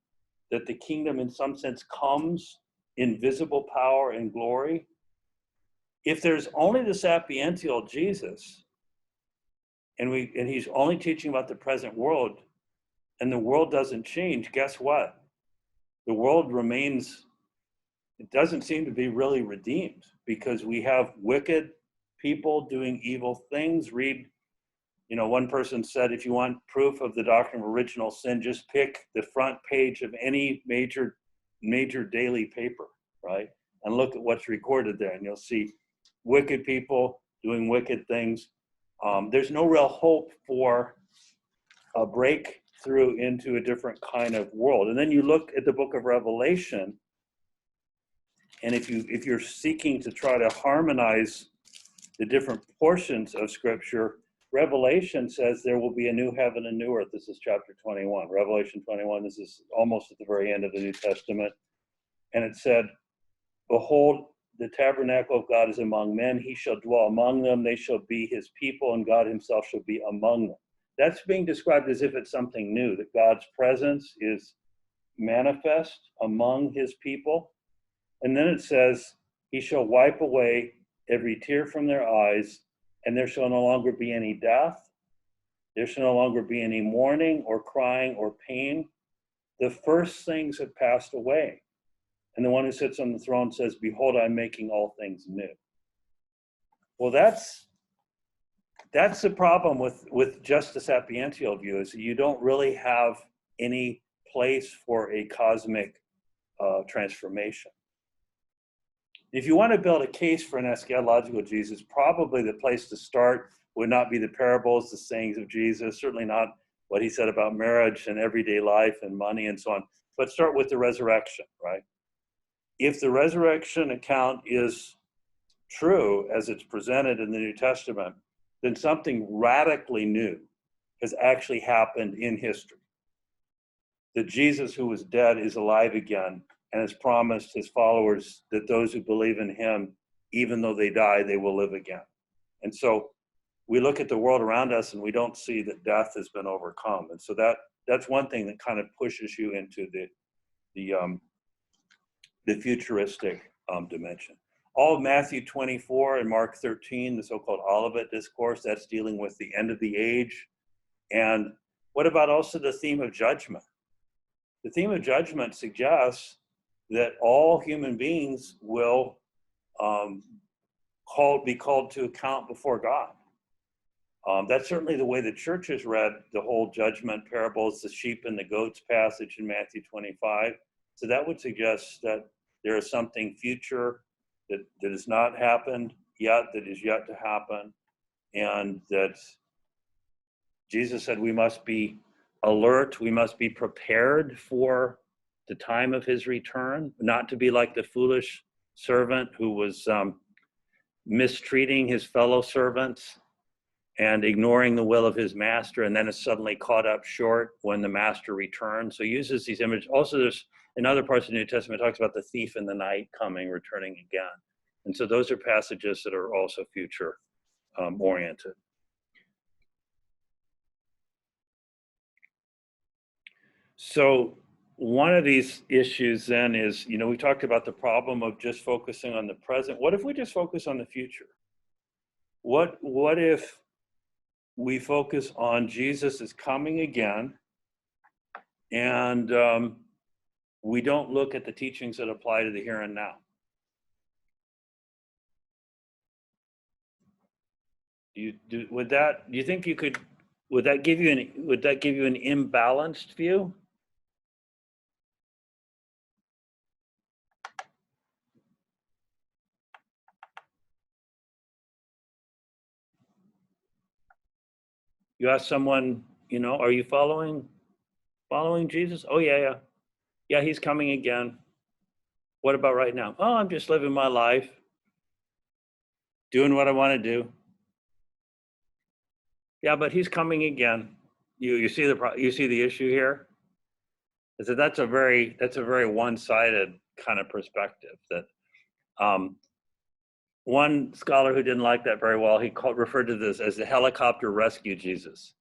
that the kingdom in some sense comes in visible power and glory. If there's only the sapiential Jesus, and he's only teaching about the present world, and the world doesn't change, guess what? The world remains, it doesn't seem to be really redeemed, because we have wicked people doing evil things. Read, you know, one person said, if you want proof of the doctrine of original sin, just pick the front page of any major daily paper, right? And look at what's recorded there, and you'll see wicked people doing wicked things. There's no real hope for a breakthrough into a different kind of world. And then you look at the book of Revelation, and if you're seeking to try to harmonize the different portions of Scripture, Revelation says there will be a new heaven and new earth. This is chapter 21. Revelation 21, this is almost at the very end of the New Testament. And it said, behold, the tabernacle of God is among men. He shall dwell among them. They shall be his people, and God himself shall be among them. That's being described as if it's something new, that God's presence is manifest among his people. And then it says, he shall wipe away every tear from their eyes, and there shall no longer be any death. There shall no longer be any mourning or crying or pain. the first things have passed away. And the one who sits on the throne says, behold, I'm making all things new. Well, that's the problem with just the sapiential view, is that you don't really have any place for a cosmic transformation. If you want to build a case for an eschatological Jesus, probably the place to start would not be the parables, the sayings of Jesus, certainly not what he said about marriage and everyday life and money and so on, but start with the resurrection, right? If the resurrection account is true as it's presented in the New Testament, then something radically new has actually happened in history. That Jesus, who was dead, is alive again and has promised his followers that those who believe in him, even though they die, they will live again. And so we look at the world around us and we don't see that death has been overcome. And so that's one thing that kind of pushes you into the futuristic dimension. All of Matthew 24 and Mark 13, the so-called Olivet Discourse, that's dealing with the end of the age. And what about also the theme of judgment? The theme of judgment suggests that all human beings will be called to account before God. That's certainly the way the church has read the whole judgment parables, the sheep and the goats passage in Matthew 25. So that would suggest that there is something future that has not happened yet, that is yet to happen, and that Jesus said we must be alert, we must be prepared for the time of his return, not to be like the foolish servant who was mistreating his fellow servants and ignoring the will of his master, and then is suddenly caught up short when the master returns. So he uses these images. Also, there's in other parts of the New Testament, it talks about the thief in the night coming, returning again. And so those are passages that are also future oriented. So one of these issues then is, we talked about the problem of just focusing on the present. What if we just focus on the future? What if we focus on Jesus is coming again, and we don't look at the teachings that apply to the here and now? Would that give you an imbalanced view? You ask someone, are you following Jesus? Oh, yeah. Yeah, he's coming again. What about right now? Oh, I'm just living my life, doing what I want to do. Yeah, but he's coming again. You see the issue here? Is that that's a very one-sided kind of perspective. That one scholar who didn't like that very well, he referred to this as the helicopter rescue Jesus.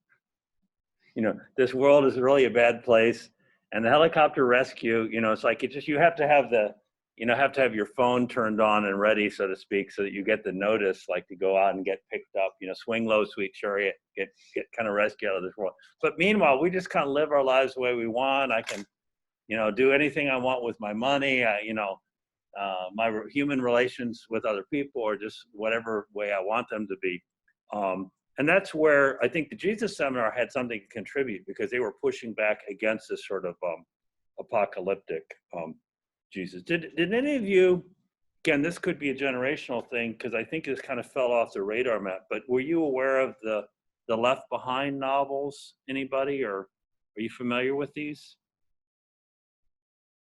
This world is really a bad place, and the helicopter rescue, it's like you have to have your phone turned on and ready, so to speak, so that you get the notice, like to go out and get picked up, swing low, sweet chariot, get kind of rescued out of this world. But meanwhile, we just kind of live our lives the way we want. I can, do anything I want with my money. My human relations with other people are just whatever way I want them to be. And that's where I think the Jesus Seminar had something to contribute, because they were pushing back against this sort of apocalyptic Jesus. Did any of you, again, this could be a generational thing, because I think this kind of fell off the radar map, but were you aware of the Left Behind novels? Anybody, or are you familiar with these?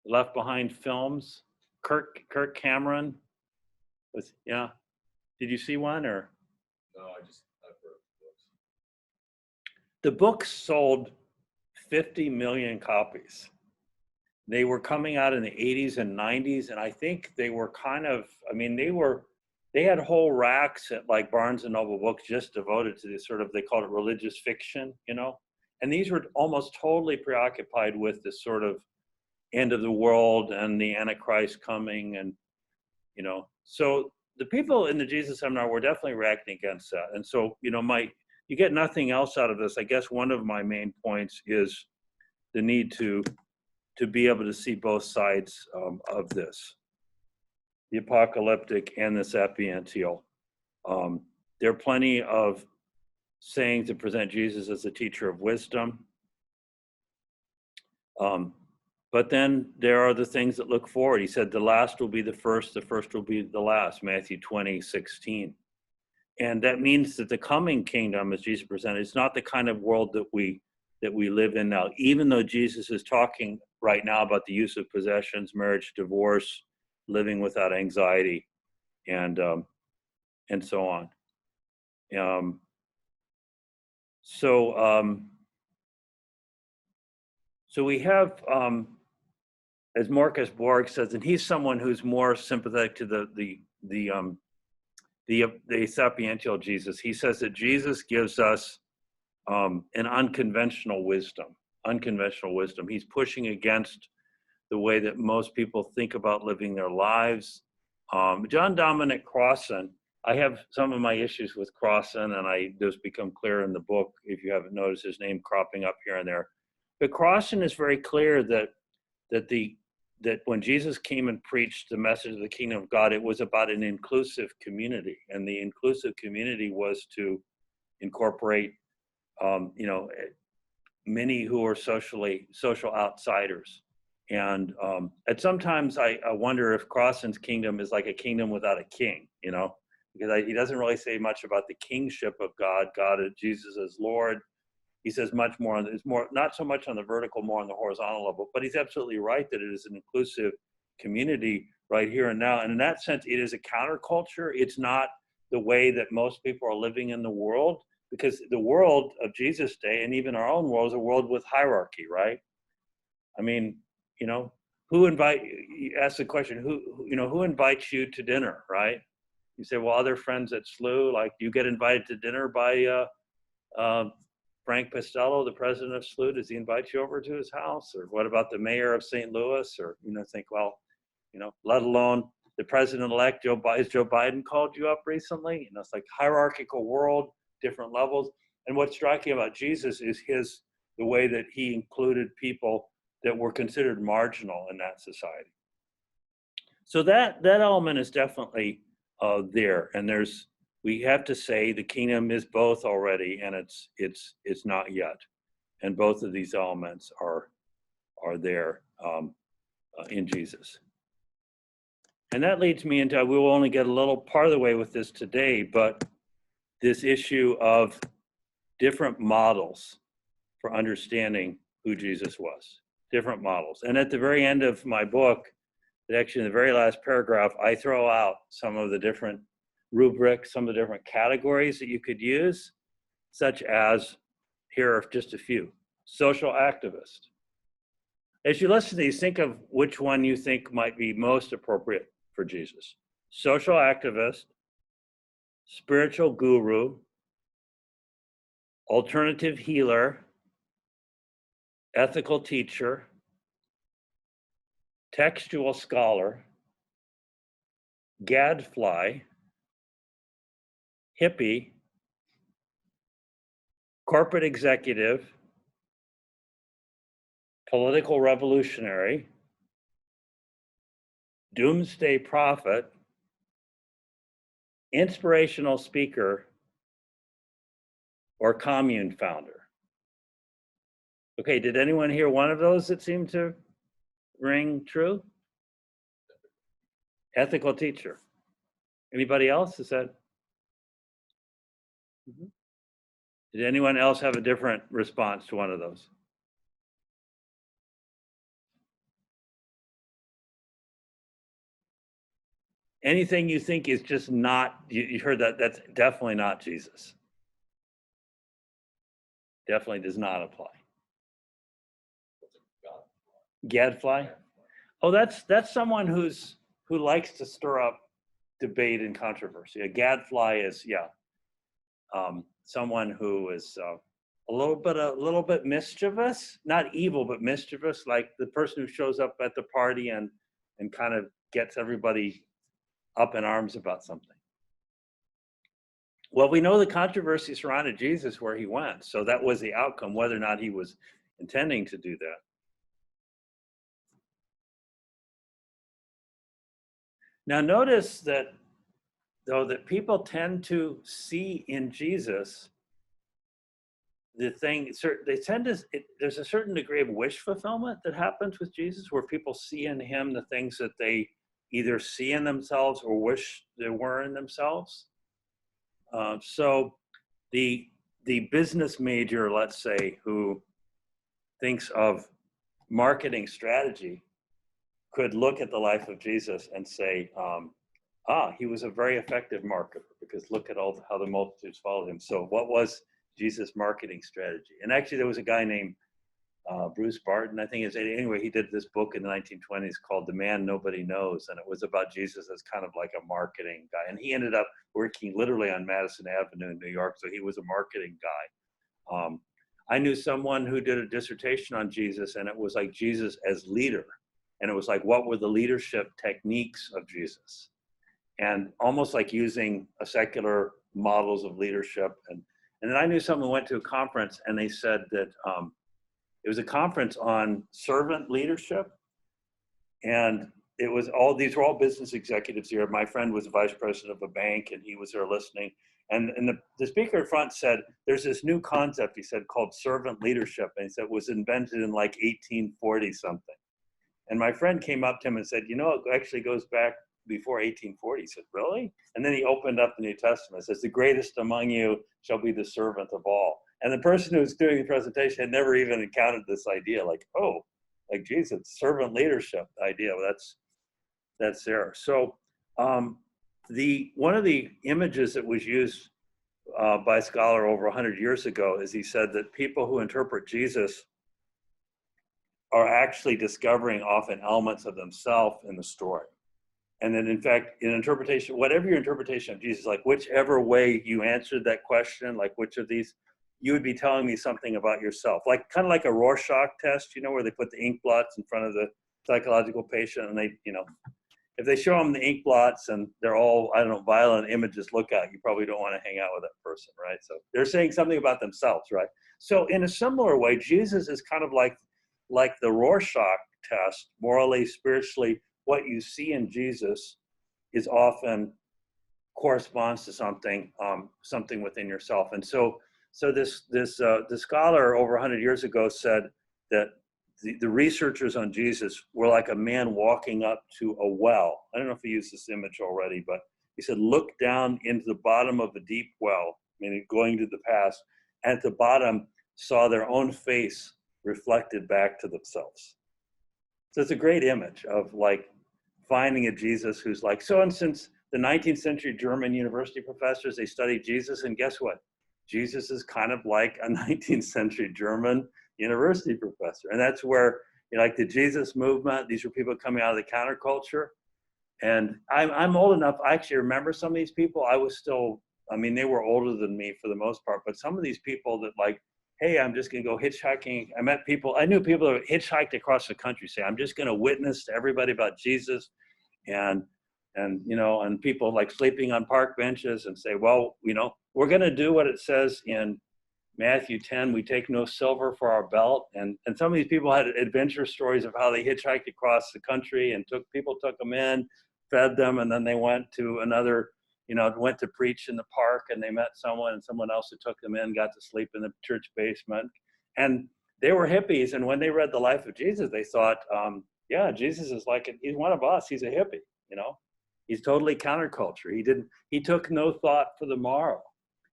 Left Behind films? Kirk Cameron was, yeah. Did you see one, or? No, I've heard books. The books sold 50 million copies. They were coming out in the 80s and 90s, and I think they were they had whole racks at like Barnes and Noble Books just devoted to this sort of, they called it religious fiction, and these were almost totally preoccupied with this sort of end of the world and the Antichrist coming, and so the people in the Jesus Seminar were definitely reacting against that. And so you get nothing else out of this. I guess one of my main points is the need to to be able to see both sides of this, the apocalyptic and the sapiential. There are plenty of sayings that present Jesus as a teacher of wisdom. But then there are the things that look forward. He said, the last will be the first will be the last, Matthew 20:16. And that means that the coming kingdom, as Jesus presented, it's not the kind of world that we live in now. Even though Jesus is talking right now about the use of possessions, marriage, divorce, living without anxiety, and so on. So we have, as Marcus Borg says, and he's someone who's more sympathetic to the sapiential Jesus. He says that Jesus gives us an unconventional wisdom. He's pushing against the way that most people think about living their lives. John Dominic Crossan, I have some of my issues with Crossan, and those become clear in the book if you haven't noticed his name cropping up here and there. But Crossan is very clear that when Jesus came and preached the message of the kingdom of God, it was about an inclusive community, and the inclusive community was to incorporate, many who are social outsiders. And sometimes I wonder if Crossan's kingdom is like a kingdom without a king, because he doesn't really say much about the kingship of God, Jesus as Lord. He says much more it's more, not so much on the vertical, more on the horizontal level, but he's absolutely right that it is an inclusive community right here and now. And in that sense, it is a counterculture. It's not the way that most people are living in the world, because the world of Jesus' day, and even our own world, is a world with hierarchy, right? I mean, you ask the question, who invites you to dinner, right? You say, well, other friends at SLU, like, you get invited to dinner by Frank Costello, the president of SLU. Does he invite you over to his house? Or what about the mayor of St. Louis? Or, think, well, let alone the president-elect, has Joe Biden called you up recently? It's like hierarchical world, different levels. And what's striking about Jesus is the way that he included people that were considered marginal in that society. So that element is definitely there. And we have to say the kingdom is both already, and it's not yet. And both of these elements are there in Jesus. And that leads me into, we will only get a little part of the way with this today, but this issue of different models for understanding who Jesus was. Different models. And at the very end of my book, actually in the very last paragraph, I throw out some of the different rubrics, some of the different categories that you could use, such as, here are just a few. Social activist. As you listen to these, think of which one you think might be most appropriate for Jesus. Social activist, spiritual guru, alternative healer, ethical teacher, textual scholar, gadfly, hippie, corporate executive, political revolutionary, doomsday prophet, inspirational speaker, or commune founder. Okay, did anyone hear one of those that seemed to ring true? Ethical teacher. Anybody else? Is that? Did anyone else have a different response to one of those? Anything you think is just not, you heard that, that's definitely not Jesus. Definitely does not apply. Gadfly? Oh, that's someone who likes to stir up debate and controversy. A gadfly is, someone who is a little bit mischievous, not evil, but mischievous, like the person who shows up at the party and kind of gets everybody up in arms about something. Well, we know the controversy surrounded Jesus where he went, so that was the outcome, whether or not he was intending to do that. Now notice that, though, that people tend to see in Jesus the thing, they tend to, there's a certain degree of wish fulfillment that happens with Jesus, where people see in him the things that they either see in themselves or wish they were in themselves. So the business major, let's say, who thinks of marketing strategy could look at the life of Jesus and say, he was a very effective marketer, because look at how the multitudes followed him. So what was Jesus' marketing strategy? And actually, there was a guy named Bruce Barton, I think it's anyway, he did this book in the 1920s called The Man Nobody Knows, and it was about Jesus as kind of like a marketing guy. And he ended up working literally on Madison Avenue in New York, so he was a marketing guy. I knew someone who did a dissertation on Jesus, and it was like Jesus as leader. And it was like, what were the leadership techniques of Jesus? And almost like using a secular models of leadership. And then I knew someone who went to a conference, and they said that it was a conference on servant leadership. And it was these were all business executives here. My friend was the vice president of a bank, and he was there listening. And the speaker in front said, there's this new concept, he said, called servant leadership. And he said it was invented in like 1840 something. And my friend came up to him and said, it actually goes back before 1840. He said, really? And then he opened up the New Testament. It says, the greatest among you shall be the servant of all. And the person who was doing the presentation had never even encountered this idea, like Jesus, servant leadership idea. Well, that's there. So one of the images that was used by a scholar over 100 years ago is he said that people who interpret Jesus are actually discovering often elements of themselves in the story. And then, in fact, in interpretation, whatever your interpretation of Jesus, like whichever way you answered that question, like which of these, you would be telling me something about yourself, like kind of like a Rorschach test, where they put the ink blots in front of the psychological patient, and they, if they show them the ink blots and they're all, violent images look at, you probably don't want to hang out with that person, right? So they're saying something about themselves, right? So in a similar way, Jesus is kind of like the Rorschach test, morally, spiritually. What you see in Jesus is often corresponds to something within yourself. And so the scholar over 100 years ago said that the researchers on Jesus were like a man walking up to a well. I don't know if he used this image already, but he said, look down into the bottom of a deep well, meaning going to the past, and at the bottom saw their own face reflected back to themselves. So it's a great image of like finding a Jesus who's like, so, and since the 19th century German university professors, they studied Jesus, and guess what? Jesus is kind of like a 19th century German university professor. And that's where, like the Jesus movement, these were people coming out of the counterculture. And I'm old enough, I actually remember some of these people. They were older than me for the most part, but some of these people that like, hey, I'm just gonna go hitchhiking. I knew people that hitchhiked across the country say, I'm just gonna witness to everybody about Jesus. And people like sleeping on park benches and say, well, we're gonna do what it says in Matthew 10, we take no silver for our belt. And some of these people had adventure stories of how they hitchhiked across the country and people took them in, fed them, and then they went to went to preach in the park, and they met someone else who took them in, got to sleep in the church basement. And they were hippies. And when they read the life of Jesus, they thought, Jesus is he's one of us. He's a hippie, He's totally counterculture. He took no thought for the morrow.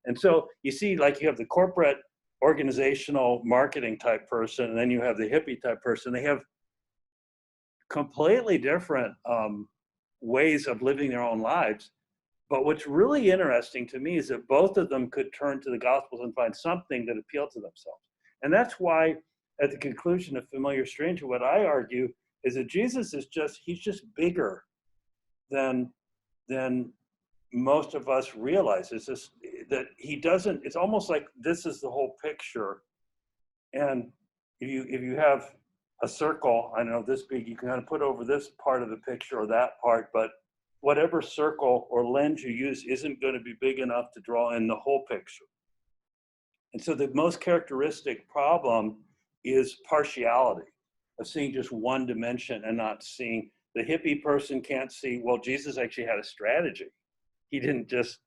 And so you see, like you have the corporate organizational marketing type person, and then you have the hippie type person. They have completely different ways of living their own lives. But what's really interesting to me is that both of them could turn to the Gospels and find something that appealed to themselves. And that's why at the conclusion of Familiar Stranger, what I argue is that Jesus is he's just bigger than most of us realize. It's almost like this is the whole picture. And if you have a circle, I know this big, you can kind of put over this part of the picture or that part, but whatever circle or lens you use isn't going to be big enough to draw in the whole picture. And so the most characteristic problem is partiality, of seeing just one dimension and not seeing The hippie person can't see, well, Jesus actually had a strategy. He didn't just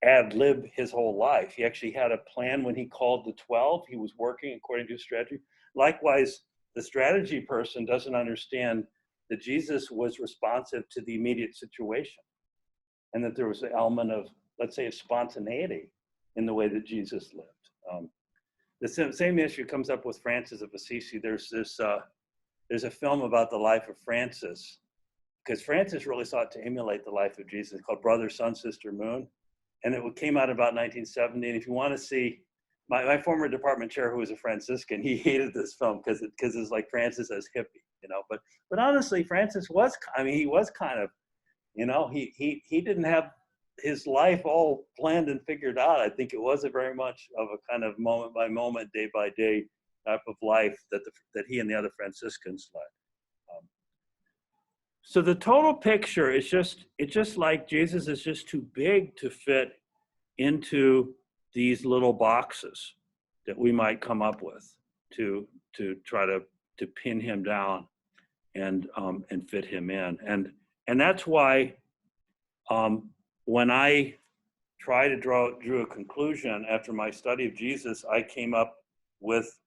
ad lib his whole life. He actually had a plan when he called the 12. He was working according to his strategy. Likewise, the strategy person doesn't understand that Jesus was responsive to the immediate situation and that there was an element of, let's say, of spontaneity in the way that Jesus lived. The same issue comes up with Francis of Assisi. There's a film about the life of Francis, because Francis really sought to emulate the life of Jesus, called Brother, Sun, Sister, Moon. And it came out about 1970. And if you want to see, my former department chair, who was a Franciscan, he hated this film because it's like Francis as hippie, you know. But honestly, Francis was, I mean, he was kind of, you know, he didn't have his life all planned and figured out. I think it was a very much of a kind of moment by moment, day by day type of life that he and the other Franciscans led. So the total picture is just like Jesus is just too big to fit into these little boxes that we might come up with to try to pin him down and fit him in. And that's why when I drew a conclusion after my study of Jesus, I came up with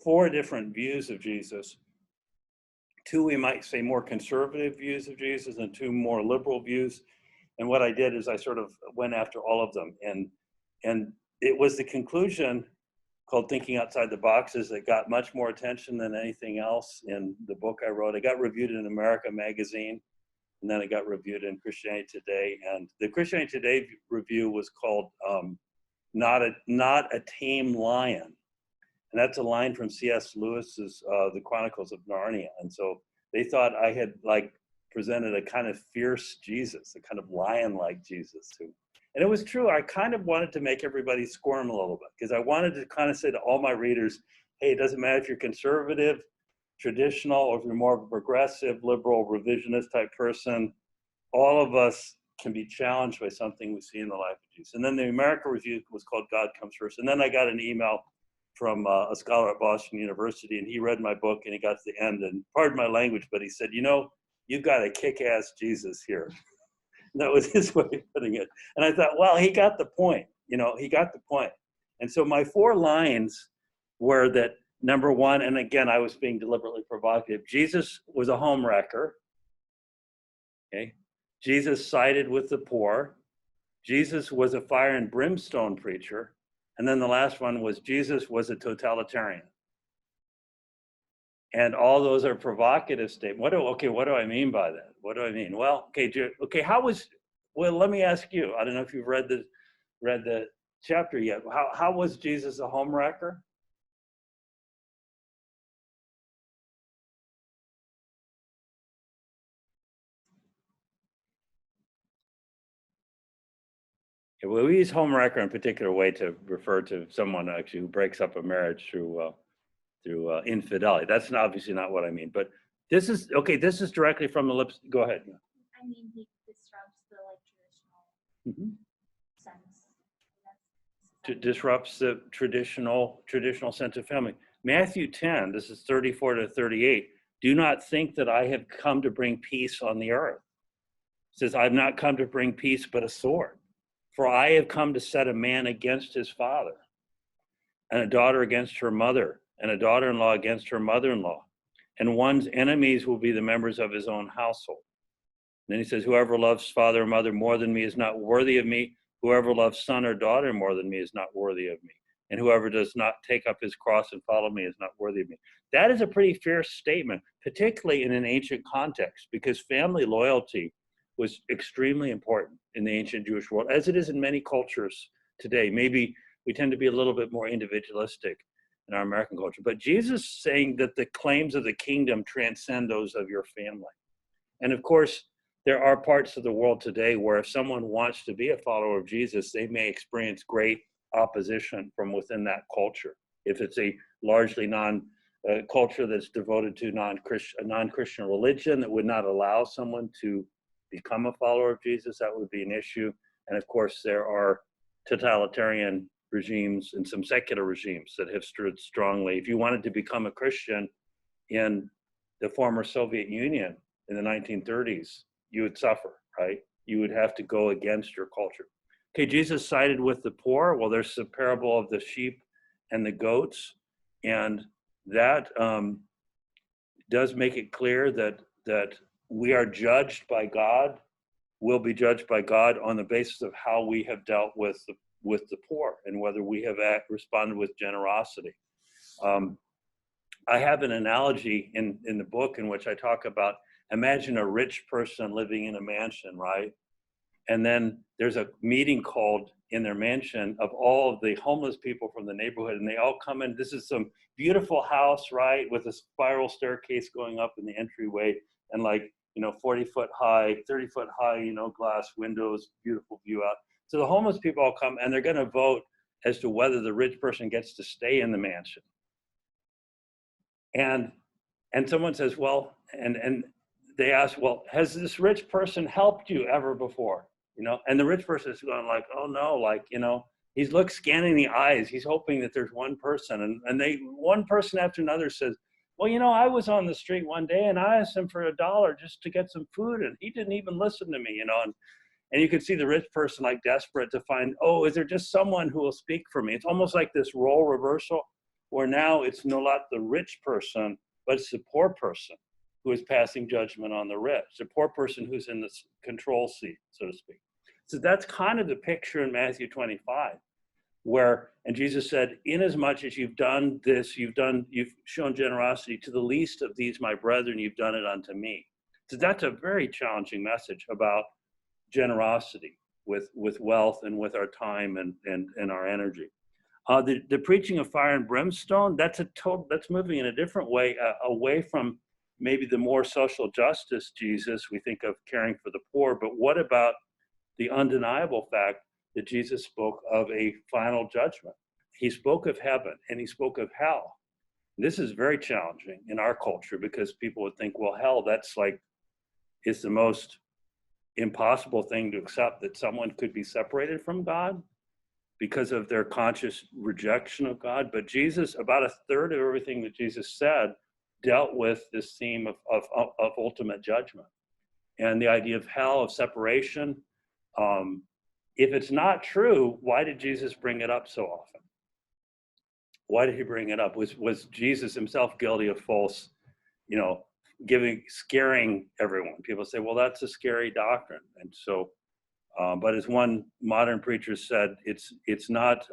4 different views of Jesus. 2, we might say, more conservative views of Jesus, and 2 more liberal views. And what I did is I sort of went after all of them. And it was the conclusion called Thinking Outside the Boxes that got much more attention than anything else in the book I wrote. It got reviewed in America Magazine, and then it got reviewed in Christianity Today. And the Christianity Today review was called Not a Tame Lion. And that's a line from C.S. Lewis's The Chronicles of Narnia. And so they thought I had like presented a kind of fierce Jesus, a kind of lion-like Jesus. And it was true. I kind of wanted to make everybody squirm a little bit, because I wanted to kind of say to all my readers, hey, it doesn't matter if you're conservative, traditional, or if you're more progressive, liberal, revisionist type person, all of us can be challenged by something we see in the life of Jesus. And then the America review was called God Comes First. And then I got an email from a scholar at Boston University, and he read my book and he got to the end, and pardon my language, but he said, you know, you've got a kick-ass Jesus here. And that was his way of putting it. And I thought, well, he got the point, you know, he got the point. And so my 4 lines were that, number 1, and again, I was being deliberately provocative, Jesus was a home wrecker. Okay. Jesus sided with the poor. Jesus was a fire and brimstone preacher. And then the last one was Jesus was a totalitarian. And all those are provocative statements. What do I mean by that? What do I mean? Well, let me ask you. I don't know if you've read the chapter yet. How was Jesus a home wrecker? Well, we use home wrecker in a particular way to refer to someone actually who breaks up a marriage through infidelity. That's obviously not what I mean, but this is directly from the lips. Go ahead. I mean, he disrupts the like traditional sense. Disrupts the traditional sense of family. Matthew 10, this is 34 to 38. Do not think that I have come to bring peace on the earth. It says, I've not come to bring peace, but a sword. For I have come to set a man against his father, and a daughter against her mother, and a daughter-in-law against her mother-in-law. And one's enemies will be the members of his own household. And then he says, whoever loves father or mother more than me is not worthy of me. Whoever loves son or daughter more than me is not worthy of me. And whoever does not take up his cross and follow me is not worthy of me. That is a pretty fierce statement, particularly in an ancient context, because family loyalty was extremely important in the ancient Jewish world, as it is in many cultures today. Maybe we tend to be a little bit more individualistic in our American culture. But Jesus saying that the claims of the kingdom transcend those of your family. And of course, there are parts of the world today where if someone wants to be a follower of Jesus, they may experience great opposition from within that culture. If it's a largely culture that's devoted to a non-Christian religion that would not allow someone to become a follower of Jesus, that would be an issue. And of course, there are totalitarian regimes and some secular regimes that have stood strongly. If you wanted to become a Christian in the former Soviet Union, in the 1930s, you would suffer, right? You would have to go against your culture. Okay, Jesus sided with the poor. Well, there's the parable of the sheep and the goats, and that does make it clear that we are judged by God, will be judged by God on the basis of how we have dealt with the poor and whether we have responded with generosity. I have an analogy in the book in which I talk about, imagine a rich person living in a mansion, right? And then there's a meeting called in their mansion of all of the homeless people from the neighborhood, and they all come in. This is some beautiful house, right, with a spiral staircase going up in the entryway, and 40-foot high, 30-foot high, glass windows, beautiful view out. So the homeless people all come, and they're going to vote as to whether the rich person gets to stay in the mansion. And someone says, well, and they ask, well, has this rich person helped you ever before? And the rich person is going like, oh no, he's scanning the eyes. He's hoping that there's one person, and one person after another says, well, I was on the street one day and I asked him for $1 just to get some food, and he didn't even listen to me, and you can see the rich person desperate to find, oh, is there just someone who will speak for me? It's almost like this role reversal where now it's no longer the rich person, but it's the poor person who is passing judgment on the rich, the poor person who's in the control seat, so to speak. So that's kind of the picture in Matthew 25, and Jesus said, inasmuch as you've done this, you've shown generosity to the least of these, my brethren, you've done it unto me. So that's a very challenging message about generosity with wealth and with our time and our energy. The preaching of fire and brimstone, that's moving in a different way, away from maybe the more social justice Jesus. We think of caring for the poor, but what about the undeniable fact that Jesus spoke of a final judgment? He spoke of heaven and he spoke of hell. This is very challenging in our culture because people would think, well, hell, it's the most impossible thing to accept, that someone could be separated from God because of their conscious rejection of God. But Jesus, about a third of everything that Jesus said dealt with this theme of ultimate judgment and the idea of hell, of separation. If it's not true, why did Jesus bring it up so often? Why did he bring it up? Was Jesus himself guilty of false, scaring everyone? People say, well, that's a scary doctrine. And so, but as one modern preacher said, it's not,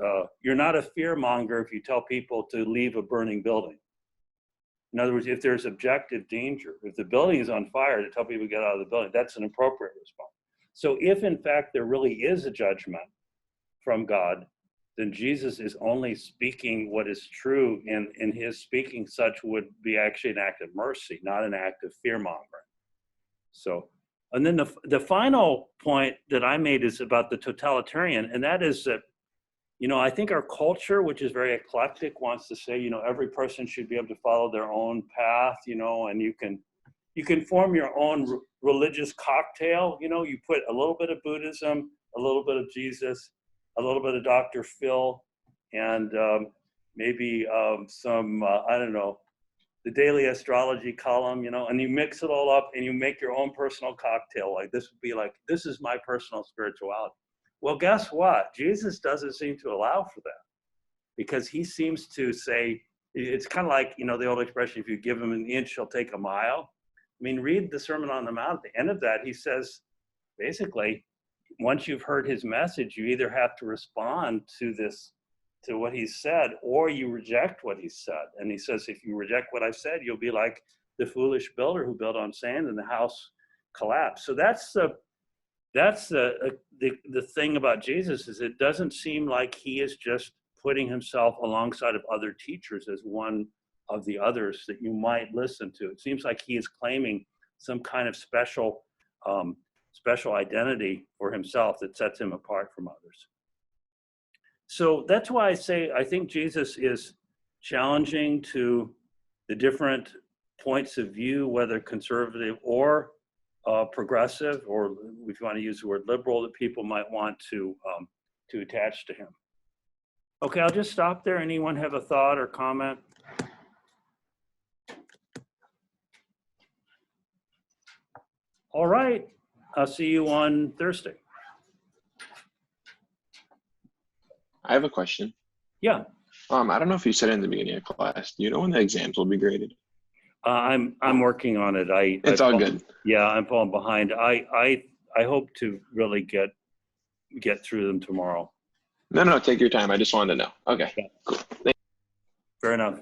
you're not a fear monger if you tell people to leave a burning building. In other words, if there's objective danger, if the building is on fire, to tell people to get out of the building, that's an appropriate response. So if in fact there really is a judgment from God, then Jesus is only speaking what is true, and in his speaking such would be actually an act of mercy, not an act of fear-mongering. So, and then the final point that I made is about the totalitarian, and that is that, I think our culture, which is very eclectic, wants to say, every person should be able to follow their own path, and you can form your own religious cocktail. You put a little bit of Buddhism, a little bit of Jesus, a little bit of Dr. Phil, and maybe some, the daily astrology column, and you mix it all up and you make your own personal cocktail. This is my personal spirituality. Well, guess what? Jesus doesn't seem to allow for that, because he seems to say, it's kind of like, the old expression, if you give him an inch, he'll take a mile. I mean, read the Sermon on the Mount. At the end of that, he says, basically, once you've heard his message, you either have to respond to what he said, or you reject what he said. And he says, if you reject what I've said, you'll be like the foolish builder who built on sand and the house collapsed. So that's the thing about Jesus, is it doesn't seem like he is just putting himself alongside of other teachers as one of the others that you might listen to. It seems like he is claiming some kind of special identity for himself that sets him apart from others. So that's why I say I think Jesus is challenging to the different points of view, whether conservative or progressive, or if you want to use the word liberal, that people might want to attach to him. Okay, I'll just stop there. Anyone have a thought or comment? All right. I'll see you on Thursday. I have a question. Yeah. I don't know if you said it in the beginning of class. Do you know when the exams will be graded? I'm working on it. It's all good. Yeah, I'm falling behind. I hope to really get through them tomorrow. No, take your time. I just wanted to know. Okay, Yeah. cool. Fair enough.